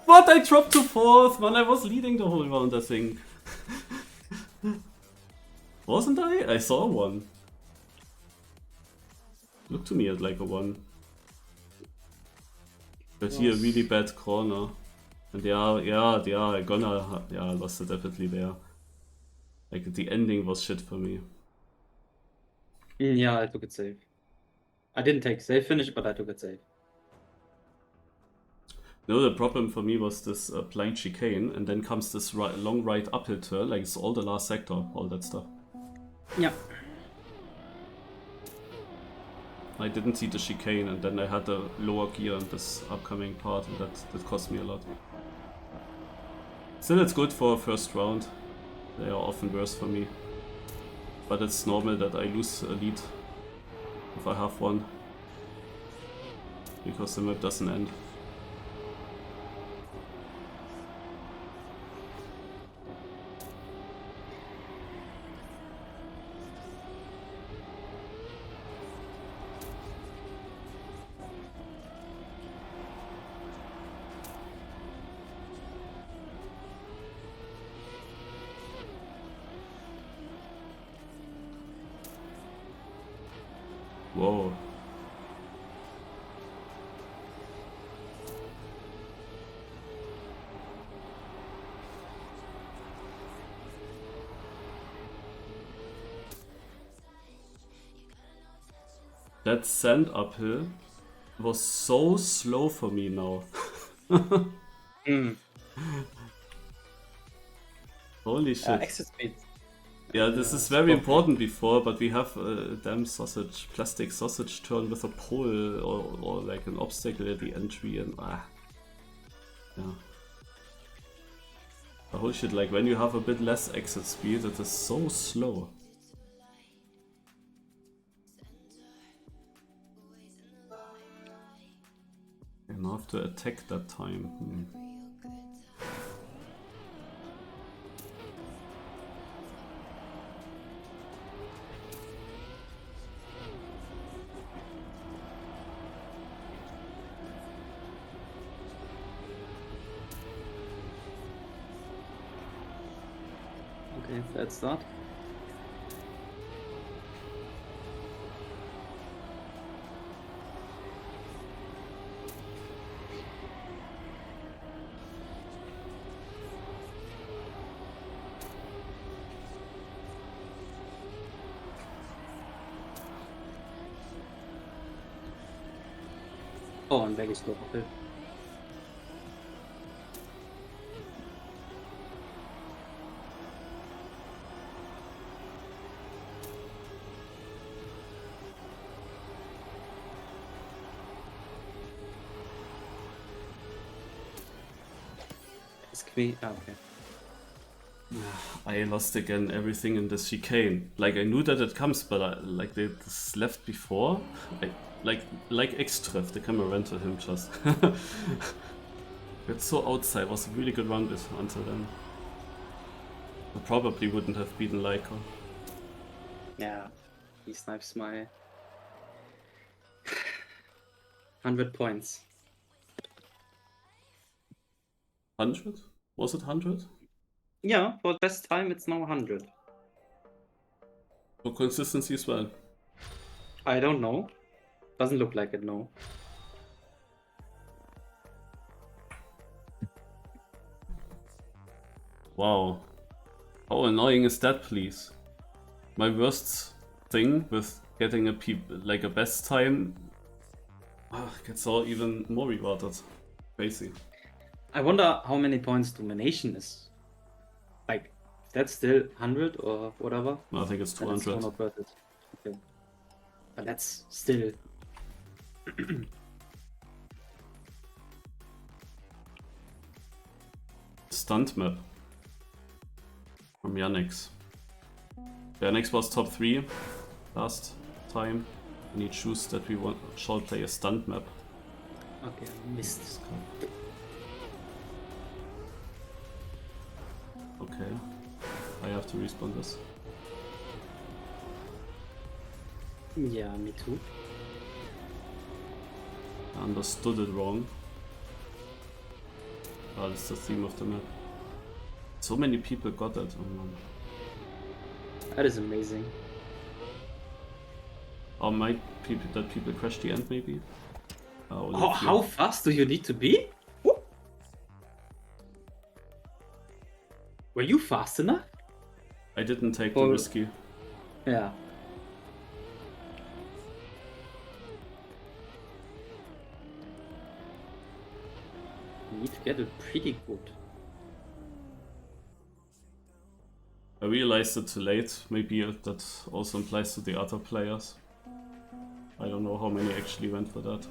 What? I dropped to 4th, man. I was leading the whole round, I think. Wasn't I? I saw 1. Looked to me as like a 1. But here, really bad corner. And I lost it definitely there. Like, the ending was shit for me. Yeah, I took it safe. I didn't take safe finish, but I took it safe. No, the problem for me was this blind chicane, and then comes this long right uphill turn, like it's all the last sector, all that stuff. Yeah. I didn't see the chicane, and then I had a lower gear in this upcoming part, and that cost me a lot. Still, it's good for a first round. They are often worse for me. But it's normal that I lose a lead if I have one. Because the map doesn't end. Whoa. That sand uphill was so slow for me now. Holy shit. Exit speed. Yeah, this is very important before, but we have a damn sausage, plastic sausage turn with a pole or like an obstacle at the entry and yeah. The whole shit, like when you have a bit less exit speed, it is so slow. And I have to attack that time. Okay, that's that. Oh, and very slow uphill. Okay. I lost again everything in this chicane. Like I knew that it comes, but like this left before, like X-Treff, the camera ran to him just. It's so outside. Was a really good run this until then. I probably wouldn't have beaten Leica. Yeah, he snipes my 100 points. 100? Was it 100? Yeah, for best time it's now 100. For consistency as well. I don't know. Doesn't look like it, no. Wow. How annoying is that, please? My worst thing with getting a best time gets all even more rewarded. Crazy. I wonder how many points domination is. Like, that's still 100 or whatever? I think it's 200. That's not worth it. Okay. But that's still... Stunt map. From Yannick's. Yannick's was top 3 last time. And he choose that we shall play a stunt map. Okay, I missed. Okay. I have to respawn this. Yeah, me too. I understood it wrong. Oh, that's the theme of the map. So many people got that. Oh man. That is amazing. Or might people crash the end maybe? Oh, how fast do you need to be? Woo. Were you fast enough? I didn't take the risky. Yeah. You need to get it pretty good. I realized it too late. Maybe that also applies to the other players. I don't know how many actually went for that.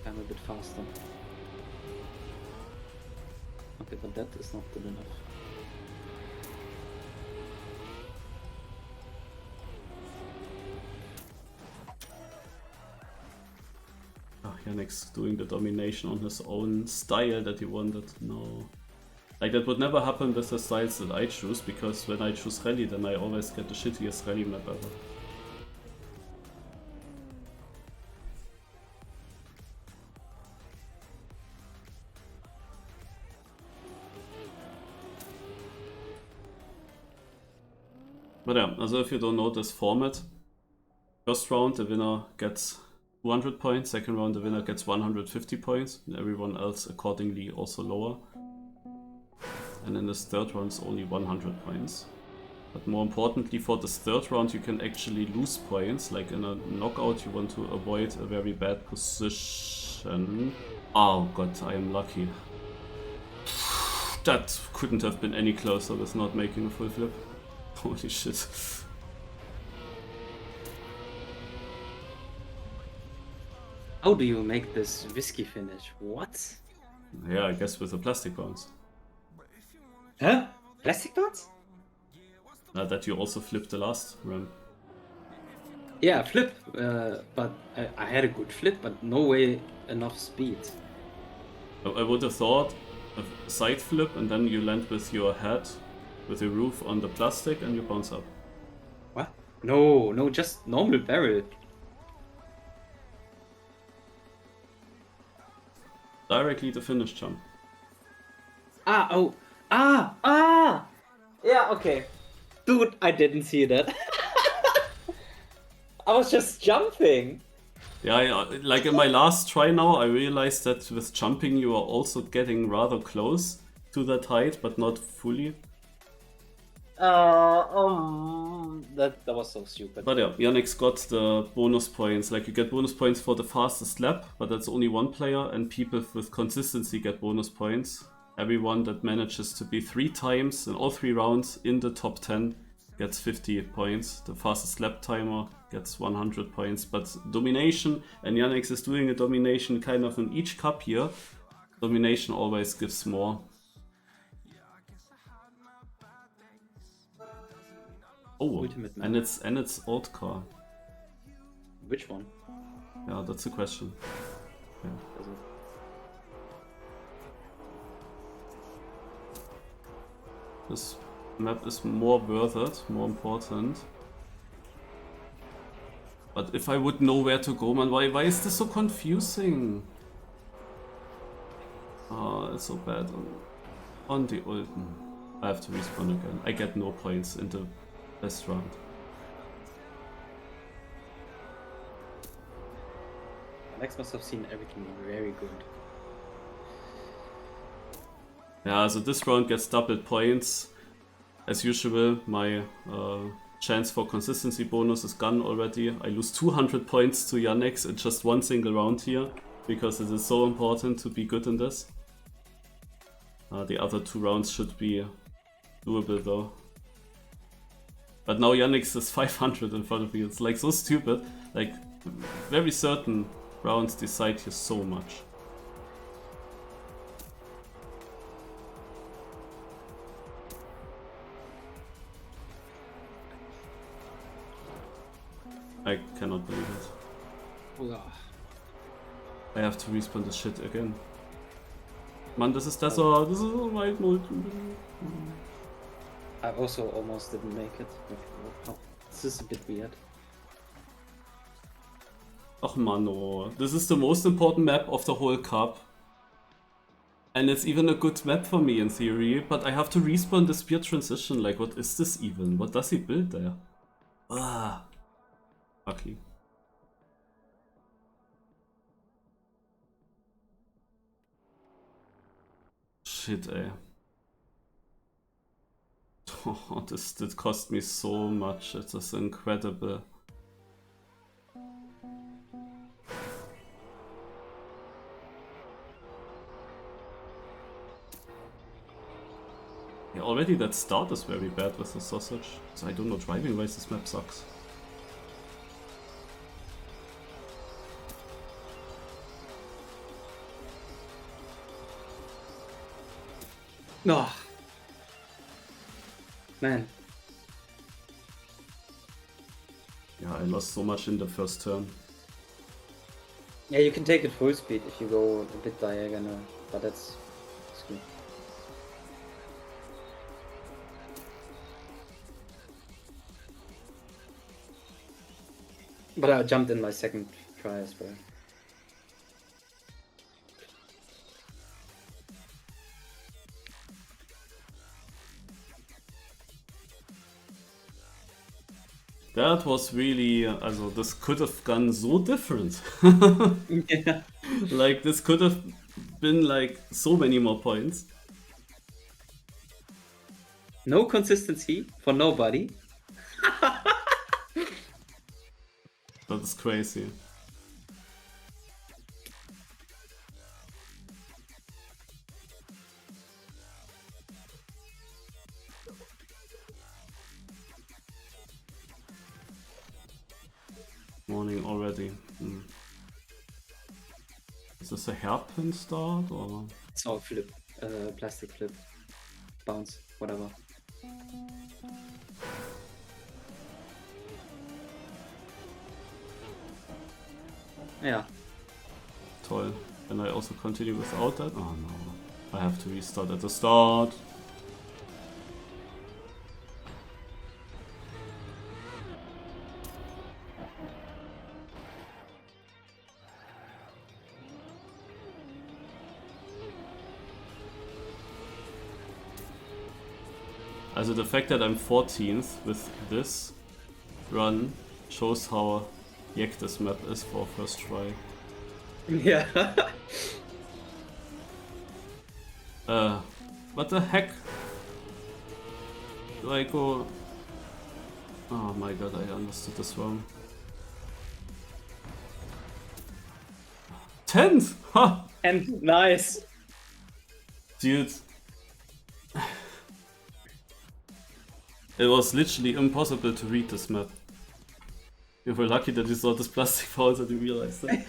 I'm a bit faster. Okay, but that is not good enough. Yannick's doing the domination on his own style that he wanted. No. Like that would never happen with the styles that I choose, because when I choose rally then I always get the shittiest rally map ever. But yeah, also if you don't know this format, first round the winner gets 200 points, second round the winner gets 150 points, and everyone else accordingly also lower. And in this third round it's only 100 points. But more importantly, for this third round you can actually lose points, like in a knockout you want to avoid a very bad position. Oh god, I am lucky. That couldn't have been any closer with not making a full flip. Holy shit. How do you make this whiskey finish? What? Yeah, I guess with the plastic rounds. Huh? Plastic parts? That you also flipped the last round. Yeah, flip. But I had a good flip, but no way enough speed. I would have thought a side flip and then you land with your head, with your roof on the plastic and you bounce up. What? No, just normal barrel. Directly the finish jump. Yeah, okay. Dude, I didn't see that. I was just jumping. Yeah, like in my last try now, I realized that with jumping you are also getting rather close to that height, but not fully. That was so stupid. But yeah, Yannick's got the bonus points. Like you get bonus points for the fastest lap, but that's only one player, and people with consistency get bonus points. Everyone that manages to be 3 times in all 3 rounds in the top 10 gets 50 points. The fastest lap timer gets 100 points. But domination, and Yannick is doing a domination kind of in each cup here. Domination always gives more. Oh, Ultimate map. and it's old car. Which one? Yeah, that's the question. Yeah. Doesn't- This map is more worth it, more important. But if I would know where to go, man, why is this so confusing? Oh, it's so bad on the Ulten. I have to respawn again. I get no points in the best round. Alex must have seen everything very good. Yeah, so this round gets doubled points. As usual, my chance for consistency bonus is gone already. I lose 200 points to Yannick in just one single round here, because it is so important to be good in this. The other 2 rounds should be doable though. But now Yannick is 500 in front of me. It's like so stupid. Like, very certain rounds decide here so much. I cannot believe it. Ugh. I have to respawn this shit again. Man, this is so weit multi. I also almost didn't make it. Oh, this is a bit weird. Ach man, oh. This is the most important map of the whole cup. And it's even a good map for me in theory, but I have to respawn the spear transition. Like, what is this even? What does he build there? Ah. Lucky. Shit, ey. Oh, this did cost me so much. It is incredible. Yeah, already that start is very bad with the sausage. So I don't know, driving wise this map sucks. No. Man. Yeah, I lost so much in the first turn. Yeah, you can take it full speed if you go a bit diagonal, but that's good. But I jumped in my second try as well. That was really, also this could have gone so different. Yeah. Like this could have been like so many more points. No consistency for nobody. That is crazy. Morning already. Is this a hairpin start or? It's all flip, plastic flip, bounce, whatever. Yeah. Toll. Can I also continue without that? Oh no. I have to restart at the start. Also the fact that I'm 14th with this run shows how yack this map is for first try. Yeah. What the heck? Do I go... Oh my god, I understood this wrong. 10th! Ha! And nice. Dude. It was literally impossible to read this map. You were lucky that you saw this plastic fouls and you realized that.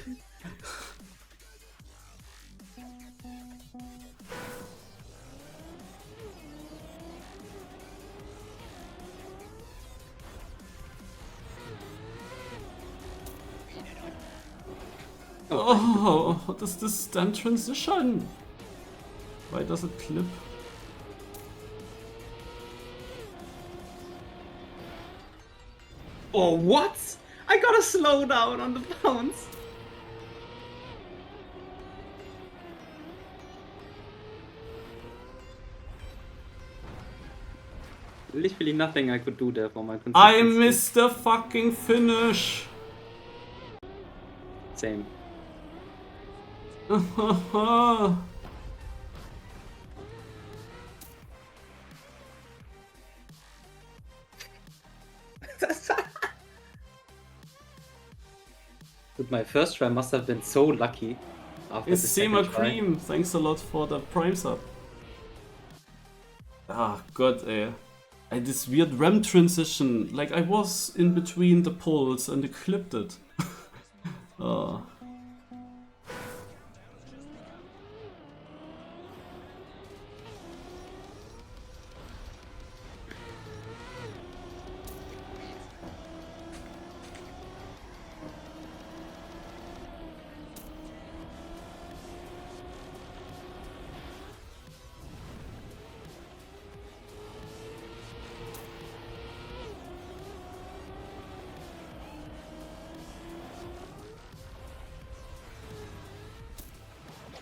Oh, what is this damn transition? Why does it clip? Oh, what? I gotta slow down on the bounce. Literally nothing I could do there for my consistency. I missed the fucking finish! Same. Dude, my first try must have been so lucky. After It's the Sema second try. Cream, thanks a lot for the prime sub. Ah, god, ey. I this weird RAM transition, like I was in between the poles and it clipped it. Ah.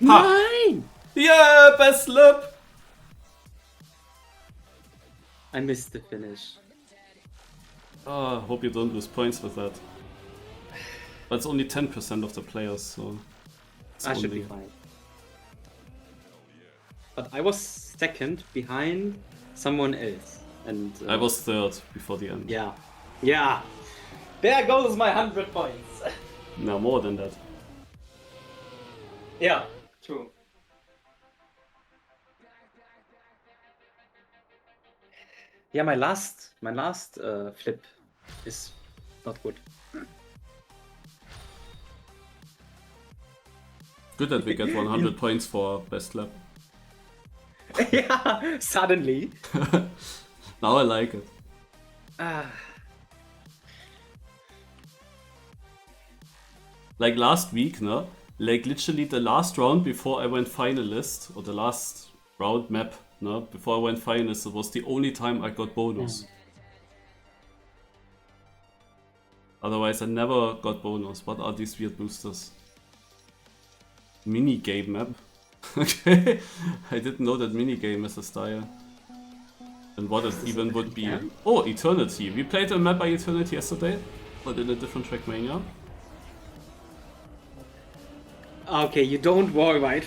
Nein! Yeah, best lip! I missed the finish. Ah, hope you don't lose points with that. But it's only 10% of the players, so... it's I should only- be fine. But I was second behind someone else. And I was third before the end. Yeah. Yeah. There goes my 100 points. No, more than that. Yeah, true. Yeah, my last flip is not good. Good that we get 100 points for best lap. Yeah, suddenly. Now I like it. Ah. Like last week, no? Like literally the last round before I went finalist, or the last round map, no? Before I went finalist, it was the only time I got bonus. Otherwise I never got bonus. What are these weird boosters? Minigame map? Okay, I didn't know that minigame is a style. And what it this even a would be... different Oh, Eternity. We played a map by Eternity yesterday, but in a different Trackmania. Okay, you don't wall right.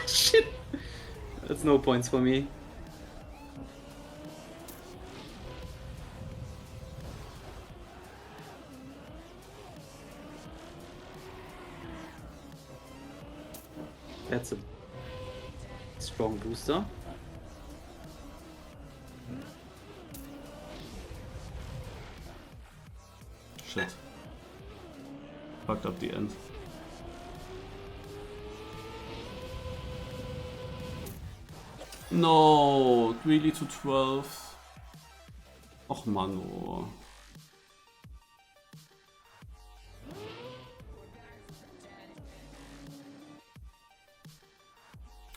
Shit. That's no points for me. That's a strong booster. Shit. Fucked up the end. No, really to 12. Och man, oh.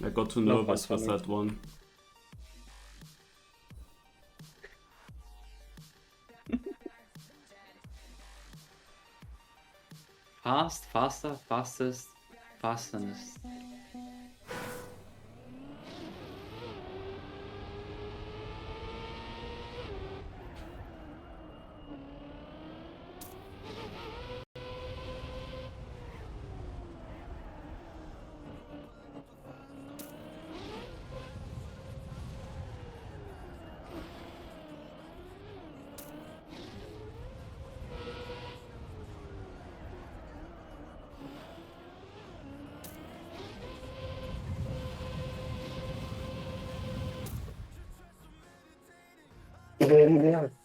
I got too No nervous points with for me. that one. Fast, faster, fastest, fastest.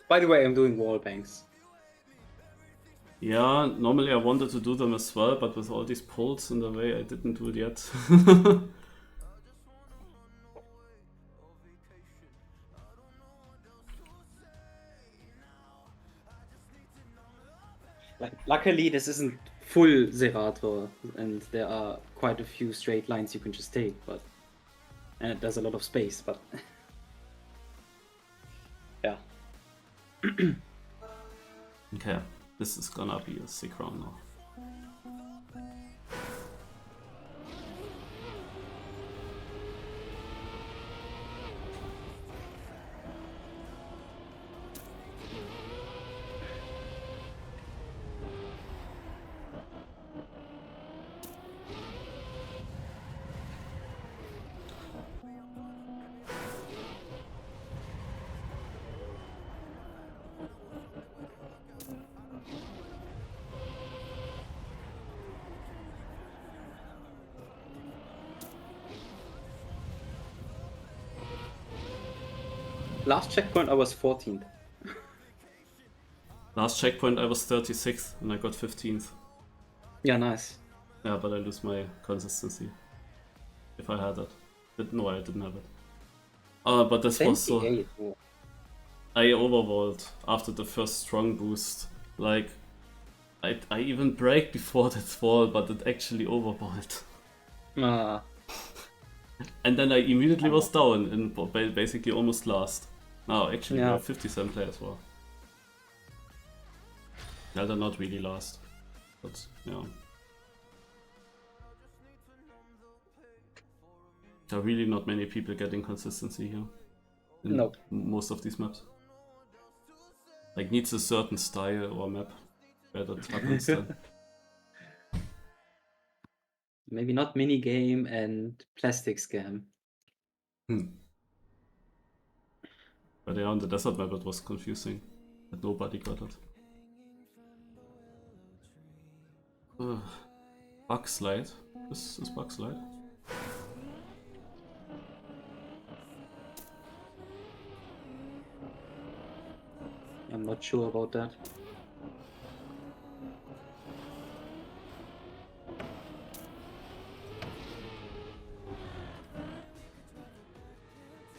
By the way, I'm doing wall banks. Yeah, normally I wanted to do them as well, but with all these pulls in the way, I didn't do it yet. Like, luckily, this isn't full Zerator, and there are quite a few straight lines you can just take, but and there's a lot of space, but yeah. Okay, this is gonna be a sick round now. Last checkpoint, I was 14th. Last checkpoint I was 36th and I got 15th. Yeah, nice. Yeah, but I lose my consistency. If I had it. No, I didn't have it. But this was so... 28. Oh. I overwalled after the first strong boost. Like, I even break before that wall, but it actually overwalled. Ah, And then I immediately was down and basically almost last. No, actually, we Yeah. have 57 players well. Yeah, they're not really last. But, yeah. There are really not many people getting consistency here. In Nope. most of these maps. Like, needs a certain style or map where that happens then. Maybe not minigame and plastic scam. But yeah, on the desert map it was confusing. That nobody got it. Bug slide. This is bug slide. I'm not sure about that.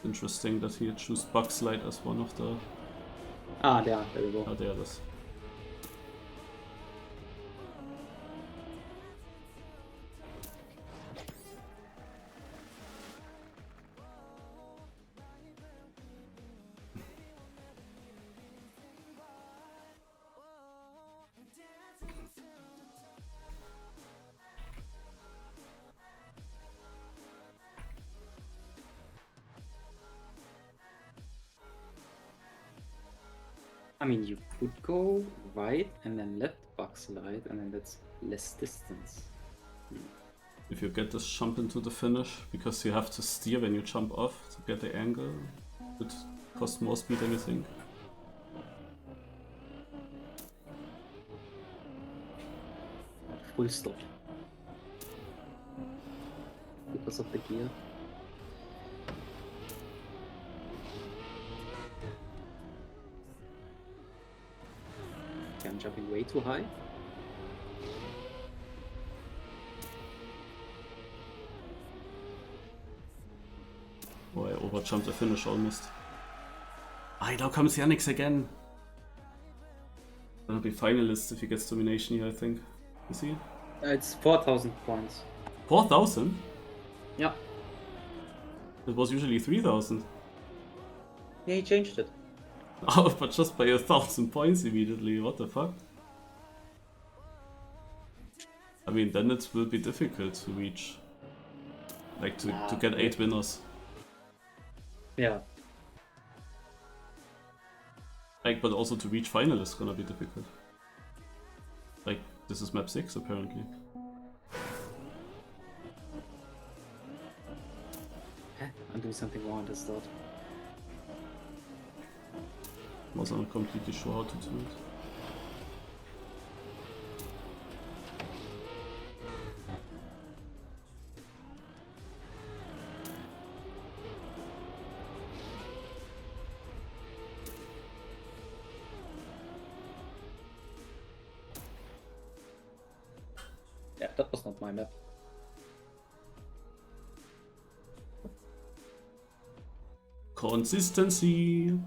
Interesting that he chose bug slide as one of the... Ah, there we go. Oh, there it is. I mean, you could go right and then let the buck slide, and then that's less distance. If you get this jump into the finish, because you have to steer when you jump off to get the angle, it costs more speed than you think. Full stop. Because of the gear. Okay, I'm jumping way too high. Oh, I overjumped the finish almost. Ah, now comes Yannick's again. Gonna be finalist if he gets domination here, I think. You see? It's 4,000 points. 4,000? Yeah. It was usually 3,000. Yeah, he changed it. Oh, but just by 1,000 points immediately, what the fuck? I mean, then it will be difficult to reach. Like, to get 8 winners. Yeah. Like, but also to reach finalists is gonna be difficult. Like, this is map 6 apparently. I'm doing something wrong at the start. Was not completely sure how to do it. Yeah, that was not my map. Consistency.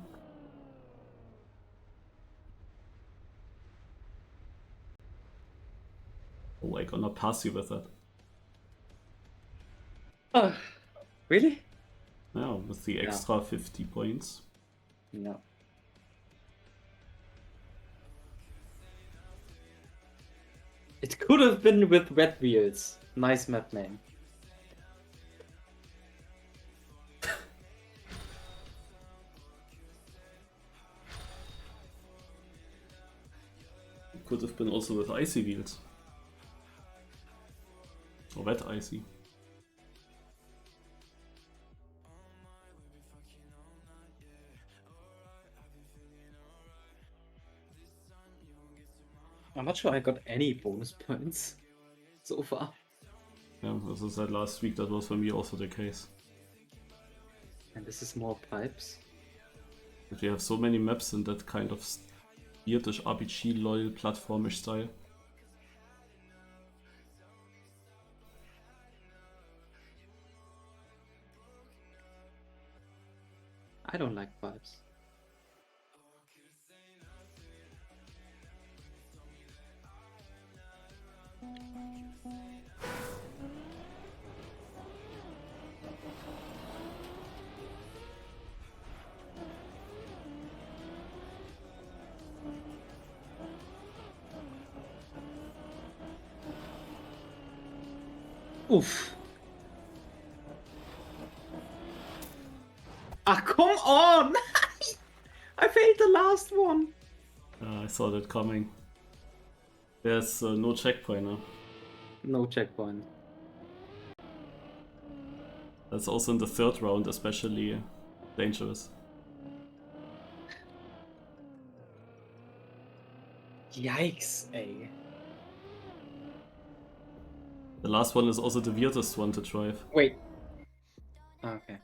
Oh, I gonna pass you with that. Oh, really? Yeah, with the extra 50 points. No. It could have been with red wheels. Nice map name. It could have been also with icy wheels. Or wet icy. I'm not sure I got any bonus points so far. Yeah, as I said last week, that was for me also the case. And this is more pipes. But we have so many maps in that kind of weirdish RPG lol platformish style. I don't like pipes. Oof. Ah, come on! I failed the last one. I saw that coming. There's no checkpoint now. No checkpoint. That's also in the third round especially dangerous. Yikes, eh? The last one is also the weirdest one to drive. Wait. Okay.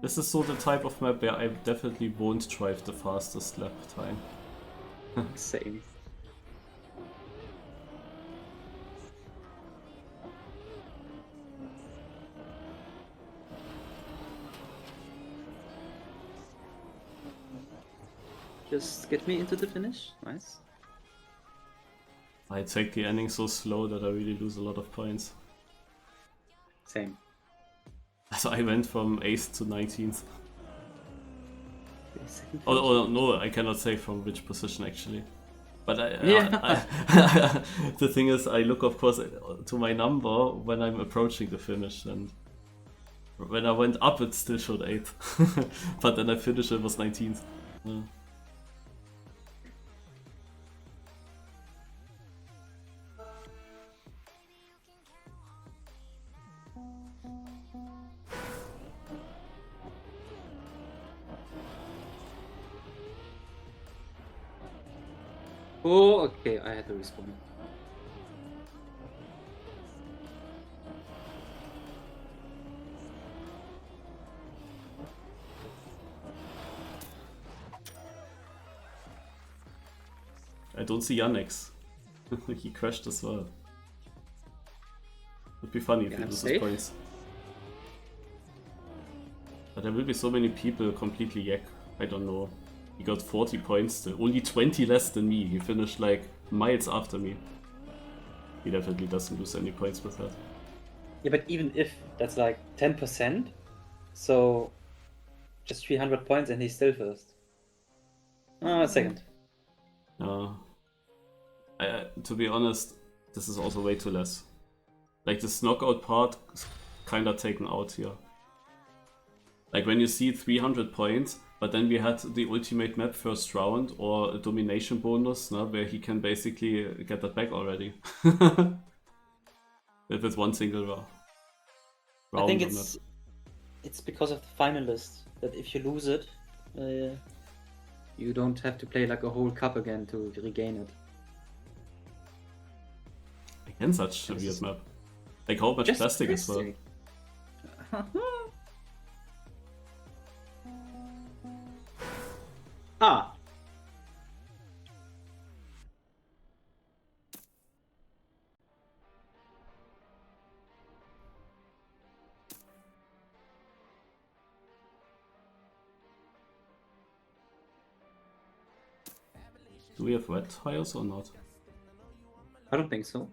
This is so the type of map where I definitely won't drive the fastest lap time. Same. Just get me into the finish. Nice. I take the ending so slow that I really lose a lot of points. Same. So I went from 8th to 19th. Second Oh no, I cannot say from which position actually. But the thing is, I look of course to my number when I'm approaching the finish, and When I went up, it still showed 8. But then I finished, it was 19th. Yeah. Oh, okay, I had to respawn. I don't see Yannex. He crashed as well. Would be funny if he I'm loses safe. points. But there will be so many people completely yak. I don't know. He got 40 points still. Only 20 less than me. He finished like miles after me. He definitely doesn't lose any points with that. Yeah, but even if that's like 10%, so just 300 points and he's still first. Second. To be honest, this is also way too less. Like this knockout part is kinda taken out here. Like when you see 300 points, but then we had the ultimate map first round or a domination bonus, no, where he can basically get that back already. If it's one single round. I think on it's because of the finalist that if you lose it, you don't have to play like a whole cup again to regain it. Again, such a This weird is map. Like how much just plastic as well. interesting. Ah, Do we have red tires or not? I don't think so.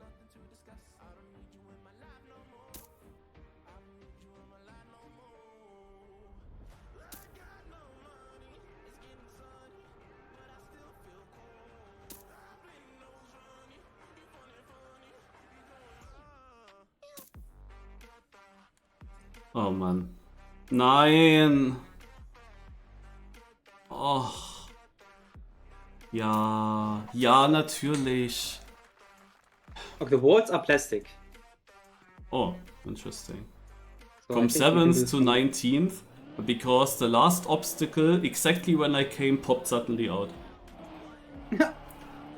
Oh man. Nein! Oh. Ja. Ja, natürlich. Okay, the walls are plastic. Oh, interesting. So From I think you can 7th do to three. 19th, because the last obstacle, exactly when I came, popped suddenly out.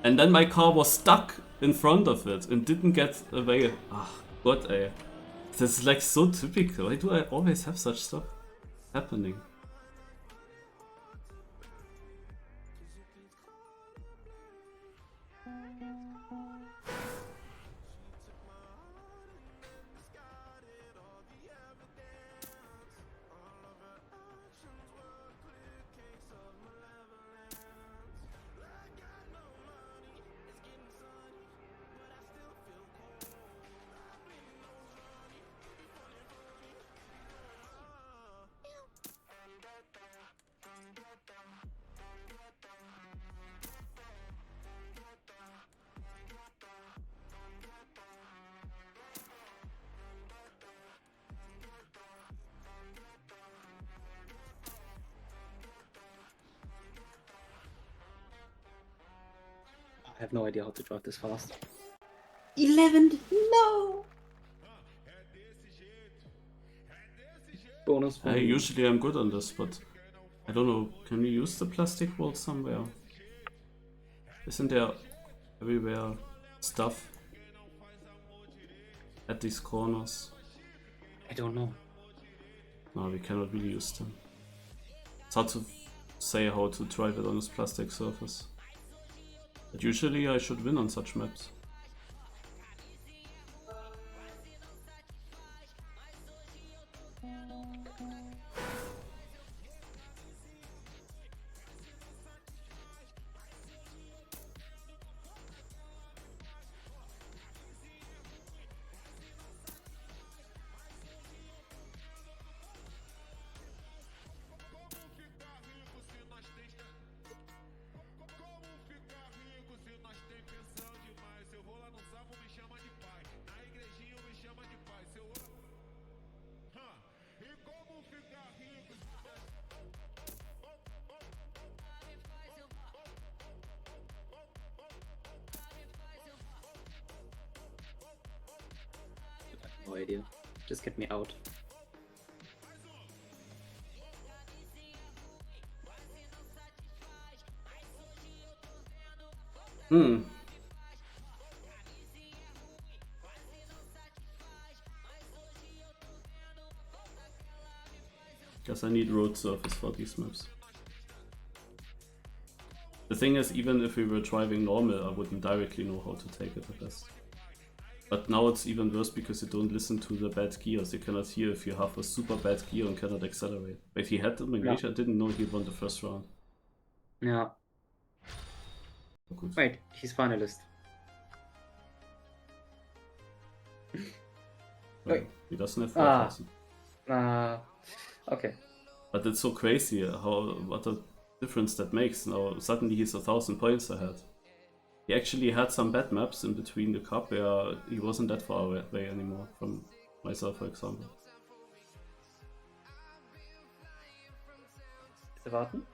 And then my car was stuck in front of it and didn't get away. Ah, God, ey. This is like so typical. Why do I always have such stuff happening? I have no idea how to drive this fast. 11! No! Bonus for Hey, me. usually I'm good on this, but I don't know. Can we use the plastic wall somewhere? Isn't there everywhere stuff at these corners? I don't know. No, we cannot really use them. It's hard to say how to drive it on this plastic surface. But usually I should win on such maps. idea. Just get me out. Guess I need road surface for these maps. The thing is, even if we were driving normal, I wouldn't directly know how to take it at best. But now it's even worse because you don't listen to the bad gears. You cannot hear if you have a super bad gear and cannot accelerate. But if he had the Migration, I didn't know he won the first round. Yeah. Oh, good. Wait, he's finalist. Well, Wait. he doesn't have 4,000. Okay. But it's so crazy what a difference that makes. Now suddenly he's 1,000 points ahead. He actually had some bad maps in between the cup where he wasn't that far away anymore from myself, for example. Bitte warten. ...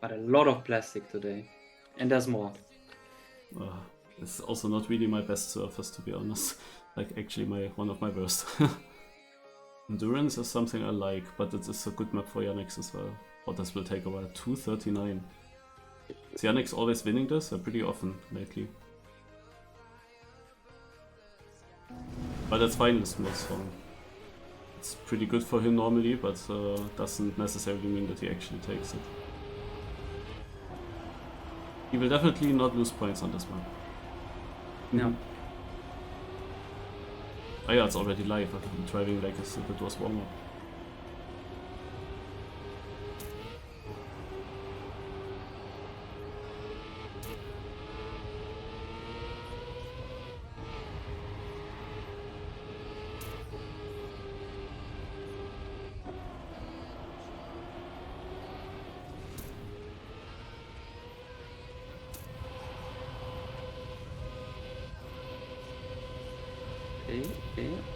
But a lot of plastic today. And there's more. It's also not really my best surface, to be honest. Like, actually one of my worst. Endurance is something I like, but it is a good map for Yannick's as well. But this will take a while. 239. Is Yannick's always winning this? Pretty often lately. But that's finalist mode, so it's pretty good for him normally, but doesn't necessarily mean that he actually takes it. He will definitely not lose points on this one. No. Oh yeah, it's already live. I'm driving like as if it was warm-up.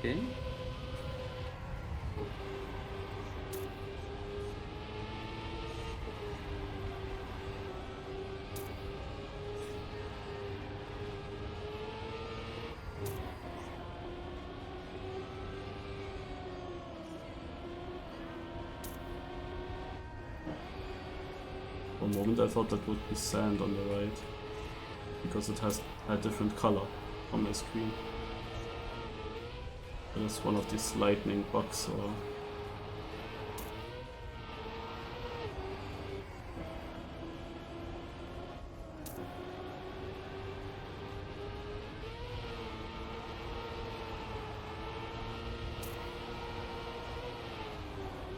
Okay. For a moment I thought that would be sand on the right, because it has a different color on my screen. It's one of these lightning bugs or...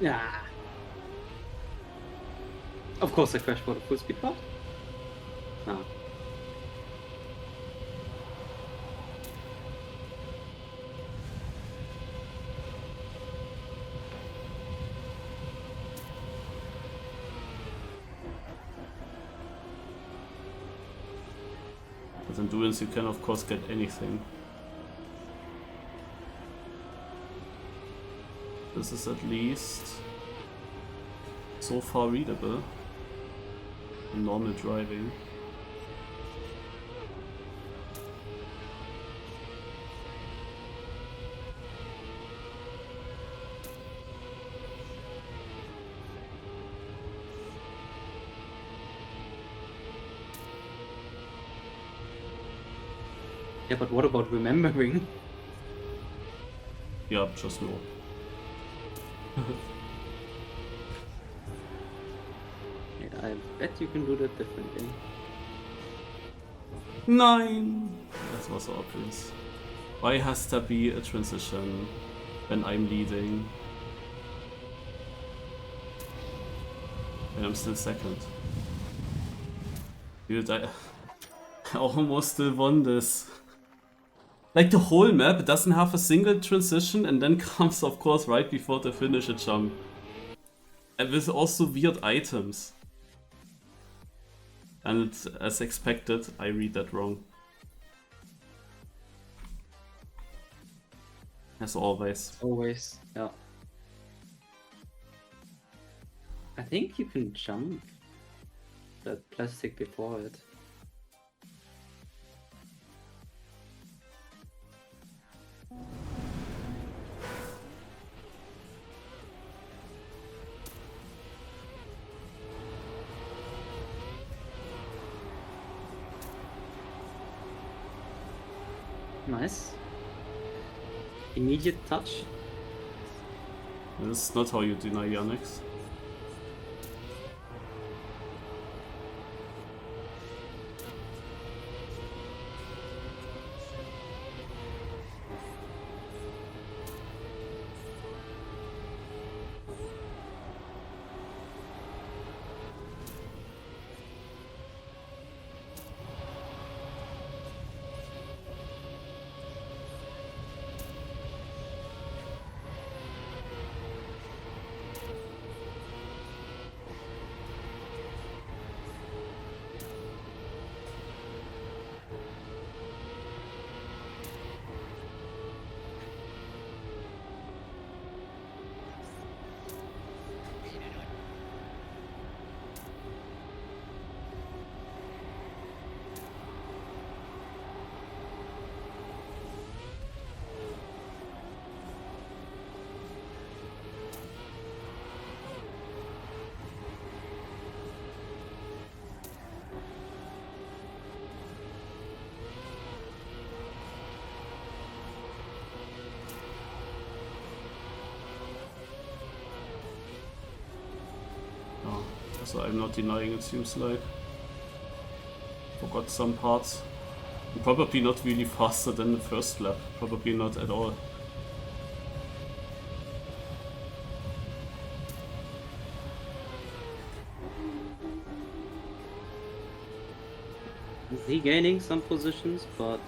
Yeah. Of course I crashed for the full speed part. No. With endurance you can of course get anything. This is at least so far readable in normal driving. Yeah, but what about remembering? Yeah, just no. Yeah, I bet you can do that differently. 9! That was obvious. Why has there be a transition when I'm leading? And I'm still second. Dude, I almost still won this. Like the whole map doesn't have a single transition and then comes of course right before the finish a jump. And with also weird items. And as expected, I read that wrong. As always. Always, yeah. I think you can jump that plastic before it. Nice. Immediate touch. This is not how you deny Yannick's. So I'm not denying, it seems like. Forgot some parts. And probably not really faster than the first lap. Probably not at all. Regaining some positions, but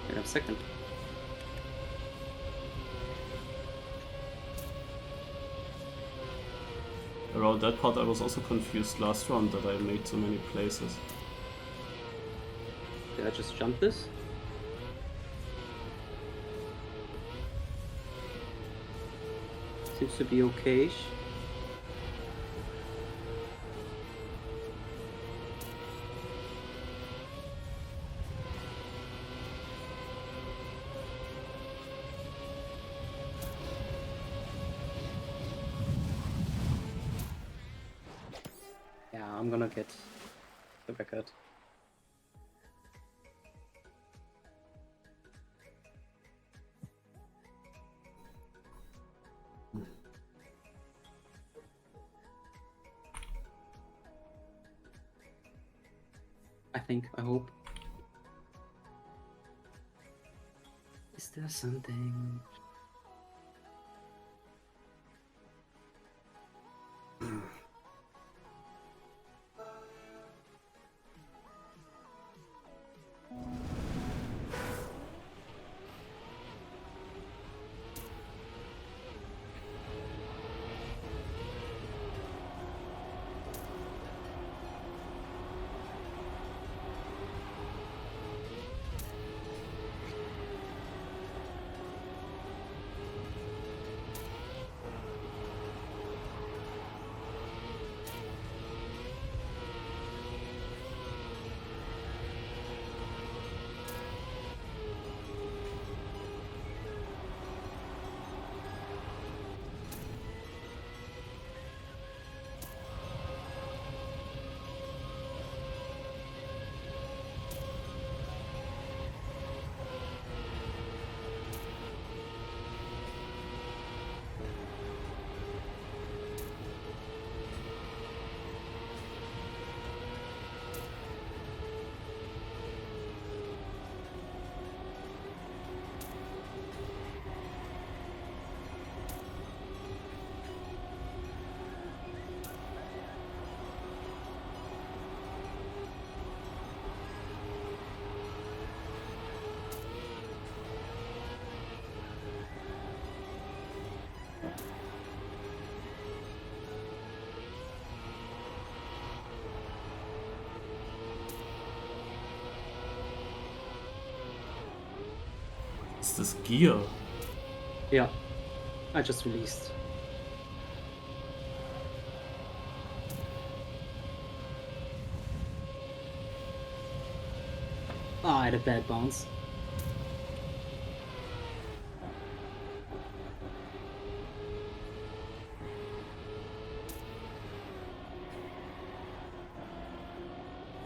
and I'm second. Around that part I was also confused last round that I made so many places. Did I just jump this? Seems to be okay-ish. Yeah, I'm gonna get the record. I hope. Is there something? is this gear? Yeah. I just released. Ah, I had a bad bounce.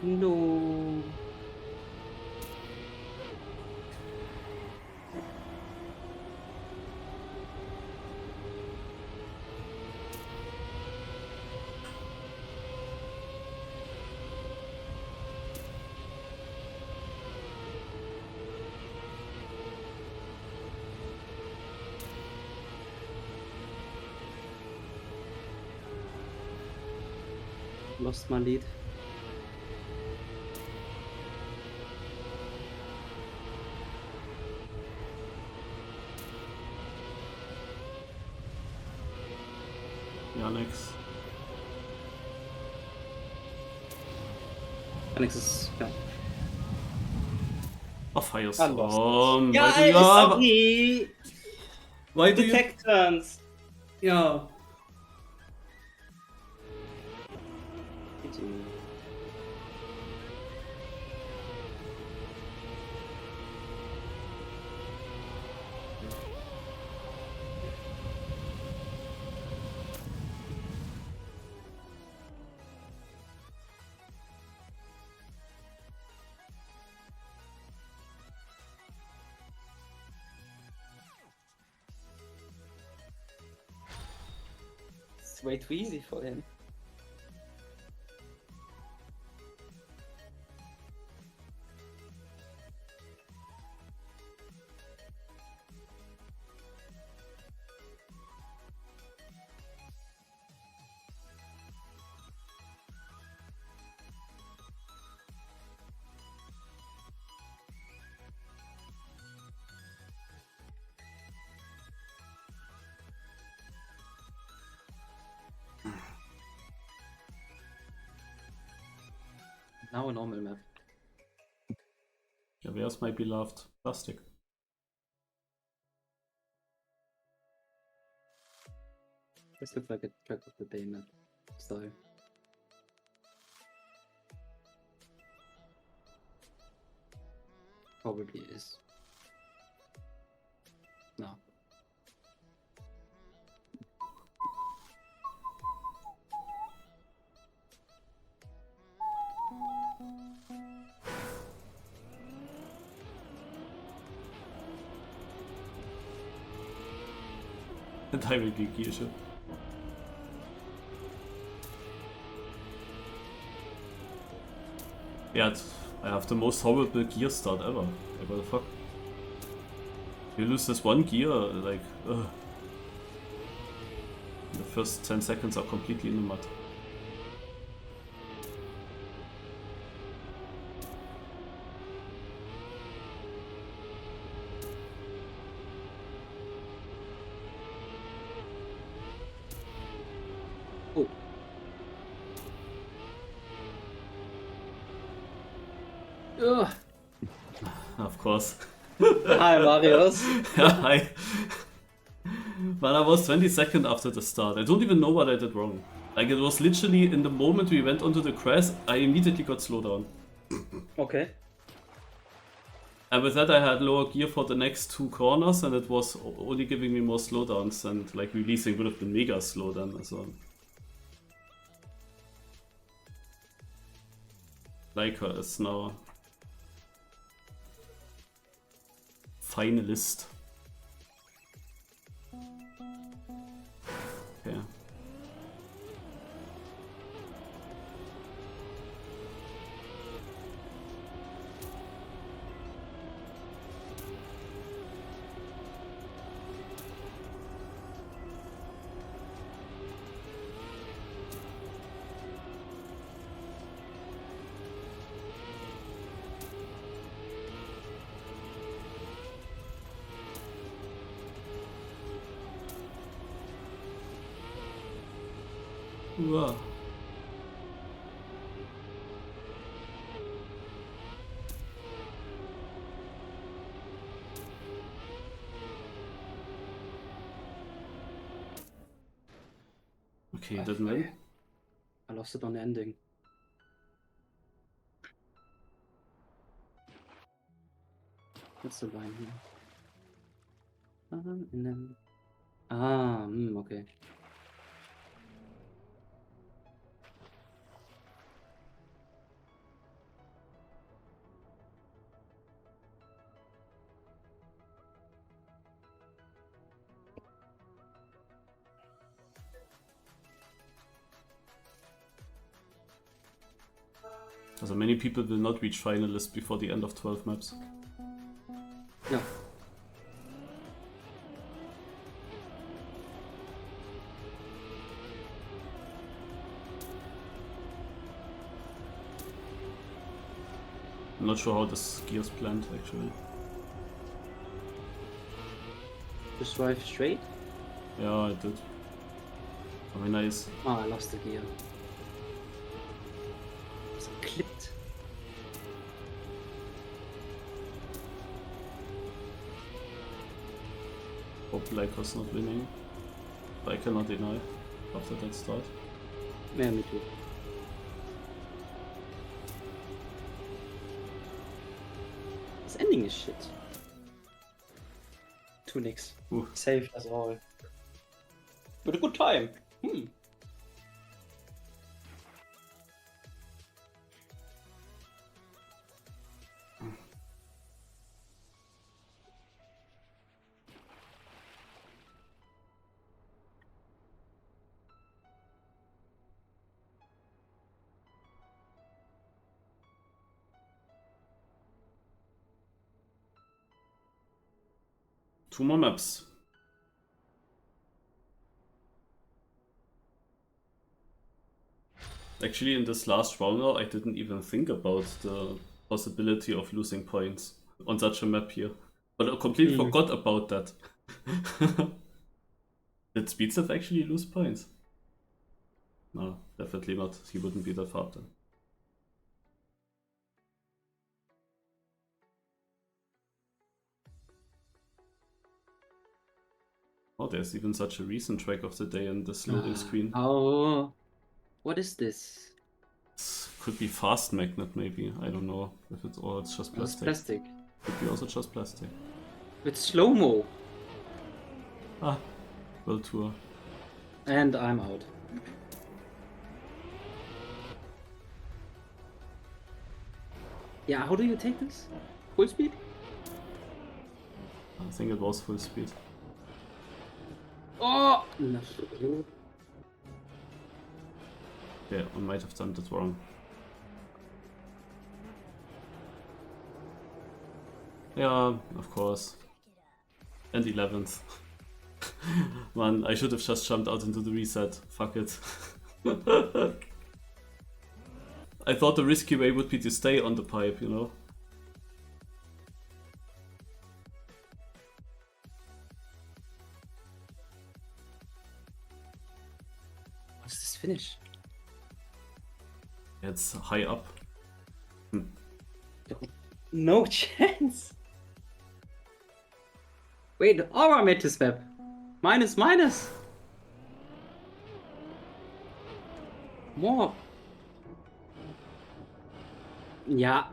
No. Lost my lead. Yannick's. Alex is, ja. Oh, Firestorm. Ja, Why do you have... okay. Why do you... Tech turns. Ja. Bitte. It's way too easy for him. Now a normal map. Yeah, where's my beloved plastic? This looks like a track of the day map style. Probably is. No. And I will be Kirsche. Yeah, I have the most horrible gear start ever. Like, what the fuck? You lose this one gear, like, ugh. The first 10 seconds are completely in the mud. Oh. Ugh. Of course. Hi, Marius. Yeah, hi. But I was 20 seconds after the start. I don't even know what I did wrong. Like, it was literally in the moment we went onto the crest, I immediately got slowed down. Okay. And with that I had lower gear for the next two corners and it was only giving me more slowdowns, and like releasing would have been mega slow then as well. Leica is now finalist. Okay. Wow. Okay, you didn't win. I lost it on the ending. What's the line here? And then... okay. Also many people will not reach finalist before the end of 12 maps. No. I'm not sure how this gear's planned actually. Just drive straight? Yeah, I did. Very nice. Oh, I lost the gear. It's clipped. Hope Black was not winning. But I cannot deny after that start. Yeah, me too. This ending is shit. 2 nicks. Ooh. Saved us all. But a good time. Two more maps. Actually, in this last round, I didn't even think about the possibility of losing points on such a map here. But I completely forgot about that. Did Speedset actually lose points? No, definitely not. He wouldn't be that far then. Oh, there's even such a recent track of the day in this loading screen. Oh, what is this? Could be fast magnet maybe. I don't know if it's or it's just Oh, it's plastic. plastic. Could be also just plastic. With slow-mo. Ah, World Tour. And I'm out. Yeah, how do you take this? Full speed? I think it was full speed. Oh! No. Yeah, I might have done that wrong. Yeah, of course. And 11th. Man, I should have just jumped out into the reset. Fuck it. I thought the risky way would be to stay on the pipe, you know? What's this finish? It's high up. No chance! Wait, oh, I made this map. Minus, minus! More! Yeah.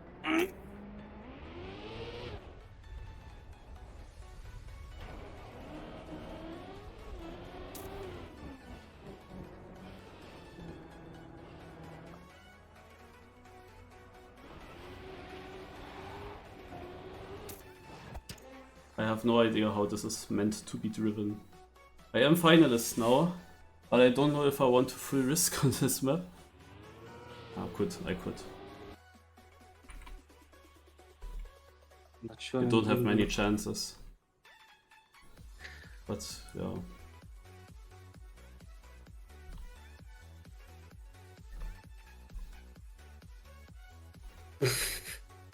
I have no idea how this is meant to be driven. I am finalist now, but I don't know if I want to full risk on this map. I could. Not sure. I don't have many chances. But yeah.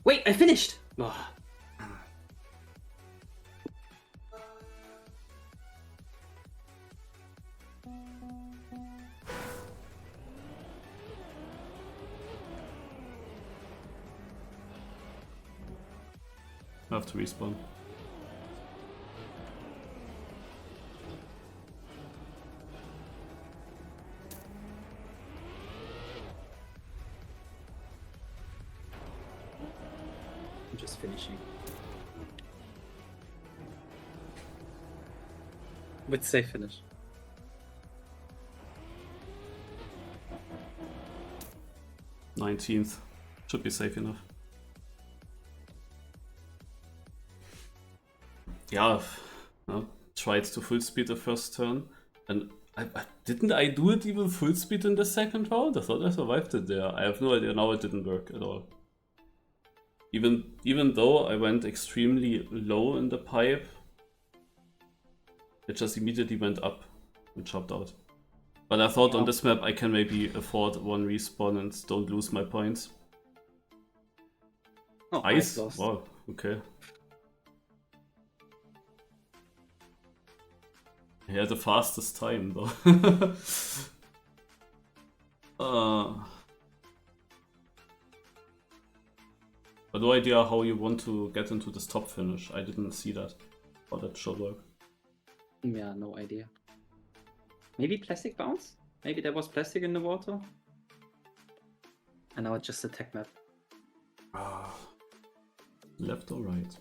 Wait, I finished! Oh. I have to respawn. I'm just finishing. With safe finish. $19th. Should be safe enough. Yeah, tried to full speed the first turn, and didn't I do it even full speed in the second round? I thought I survived it there. I have no idea now. It didn't work at all. Even though I went extremely low in the pipe, it just immediately went up and chopped out. But I thought on this map I can maybe afford one respawn and don't lose my points. Oh, Ice? lost. Wow, okay. He had the fastest time though. But no idea how you want to get into this top finish. I didn't see that. How that should work. Yeah, no idea. Maybe plastic bounce? Maybe there was plastic in the water? And now it's just a tech map. Left or right?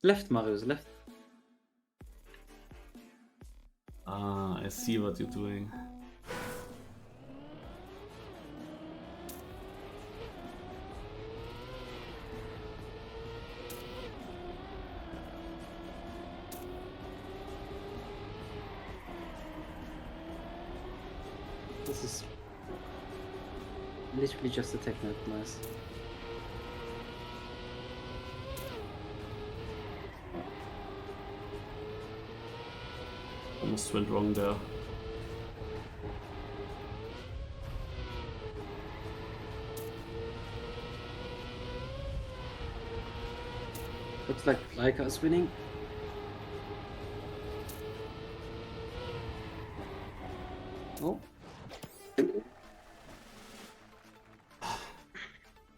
Left, Marius, left. Ah, I see what you're doing. This is literally just a tech map, nice. Almost went wrong there. Looks like Leica is winning. Oh.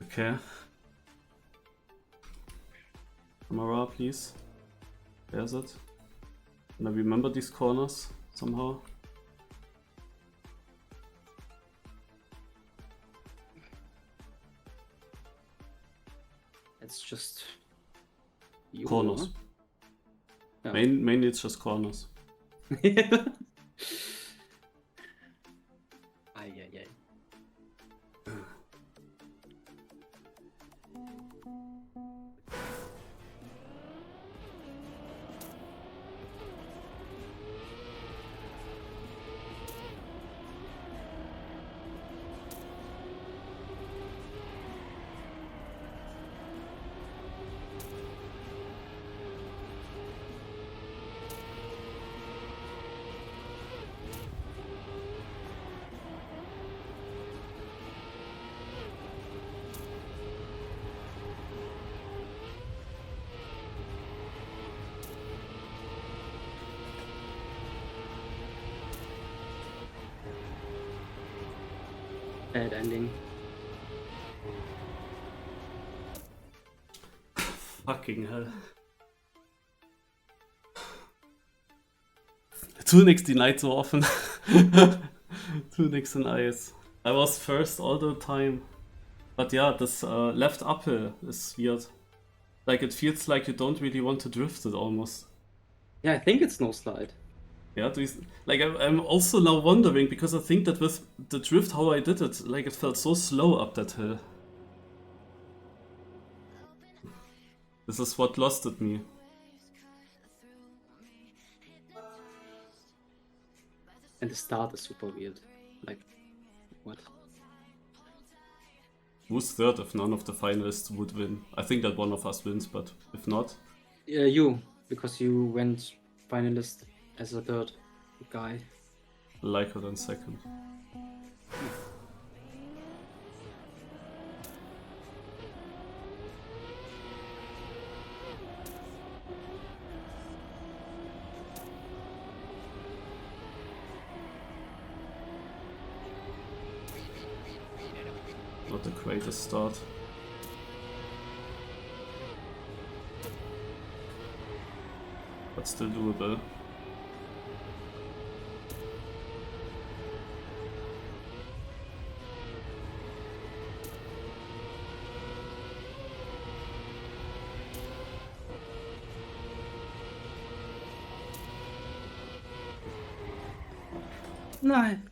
Okay. Camera, please. Where's it? Can I remember these corners somehow? It's just you, Corners. huh? Yeah. Mainly it's just corners. Ay, ay, ay. Bad ending. Fucking hell. Two nicks denied so often. Two nicks in ice. I was first all the time. But yeah, this left uphill is weird. Like it feels like you don't really want to drift it almost. Yeah, I think it's no slide. Yeah, like I'm also now wondering because I think that with the drift how I did it, like it felt so slow up that hill. This is what lost at me. And the start is super weird. Like, what? Who's third if none of the finalists would win? I think that one of us wins, but if not... Yeah, you, because you went finalist as a third guy. Leica then second. Not the greatest start. But still doable. Nein.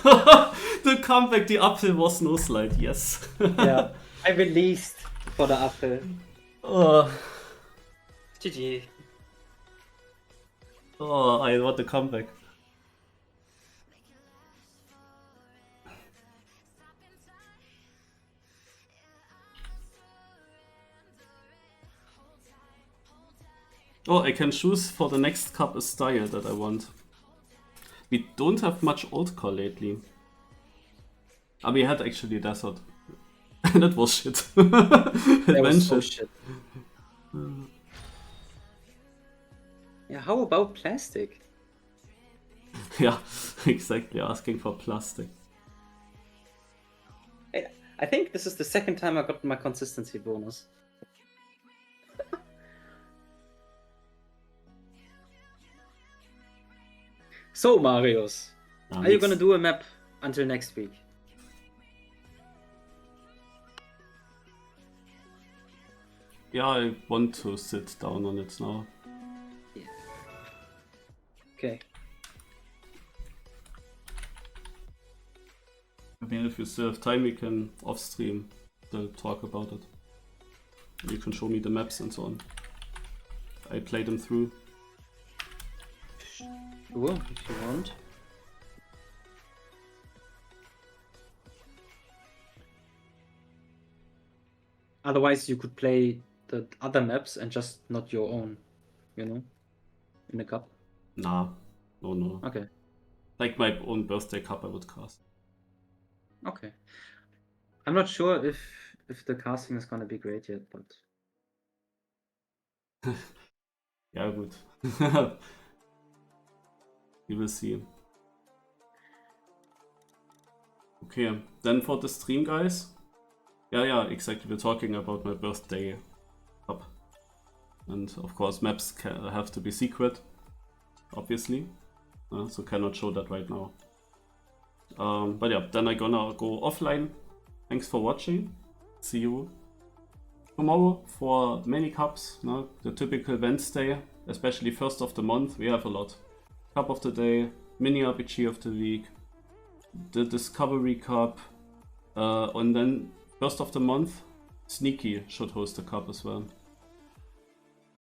The comeback, the Apfel was no slide, yes. Yeah, I released for the Apfel. Oh, GG. oh, I want the comeback. Oh, I can choose for the next cup a style that I want. We don't have much old core lately. We had actually Desert. That was shit. That was so Adventure. shit. Yeah, how about plastic? Yeah, exactly. Asking for plastic. I think this is the second time I got my consistency bonus. So, Marius, are you gonna do a map until next week? Yeah, I want to sit down on it now. Okay. I mean, if you still have time, we can off-stream still talk about it. You can show me the maps and so on. I play them through. Sure, if you want. Otherwise, you could play the other maps and just not your own, you know, in the cup. Nah, no. Okay. Like my own birthday cup I would cast. Okay. I'm not sure if the casting is gonna be great yet, but Yeah, good. We will see. Okay, then for the stream, guys. Yeah, exactly. We're talking about my birthday cup. And of course, maps have to be secret, obviously. So cannot show that right now. But yeah, then I'm gonna go offline. Thanks for watching. See you tomorrow for many cups. No? The typical Wednesday, especially first of the month, we have a lot. Cup of the day, mini RPG of the week, the Discovery Cup, and then first of the month, Sneaky should host a cup as well.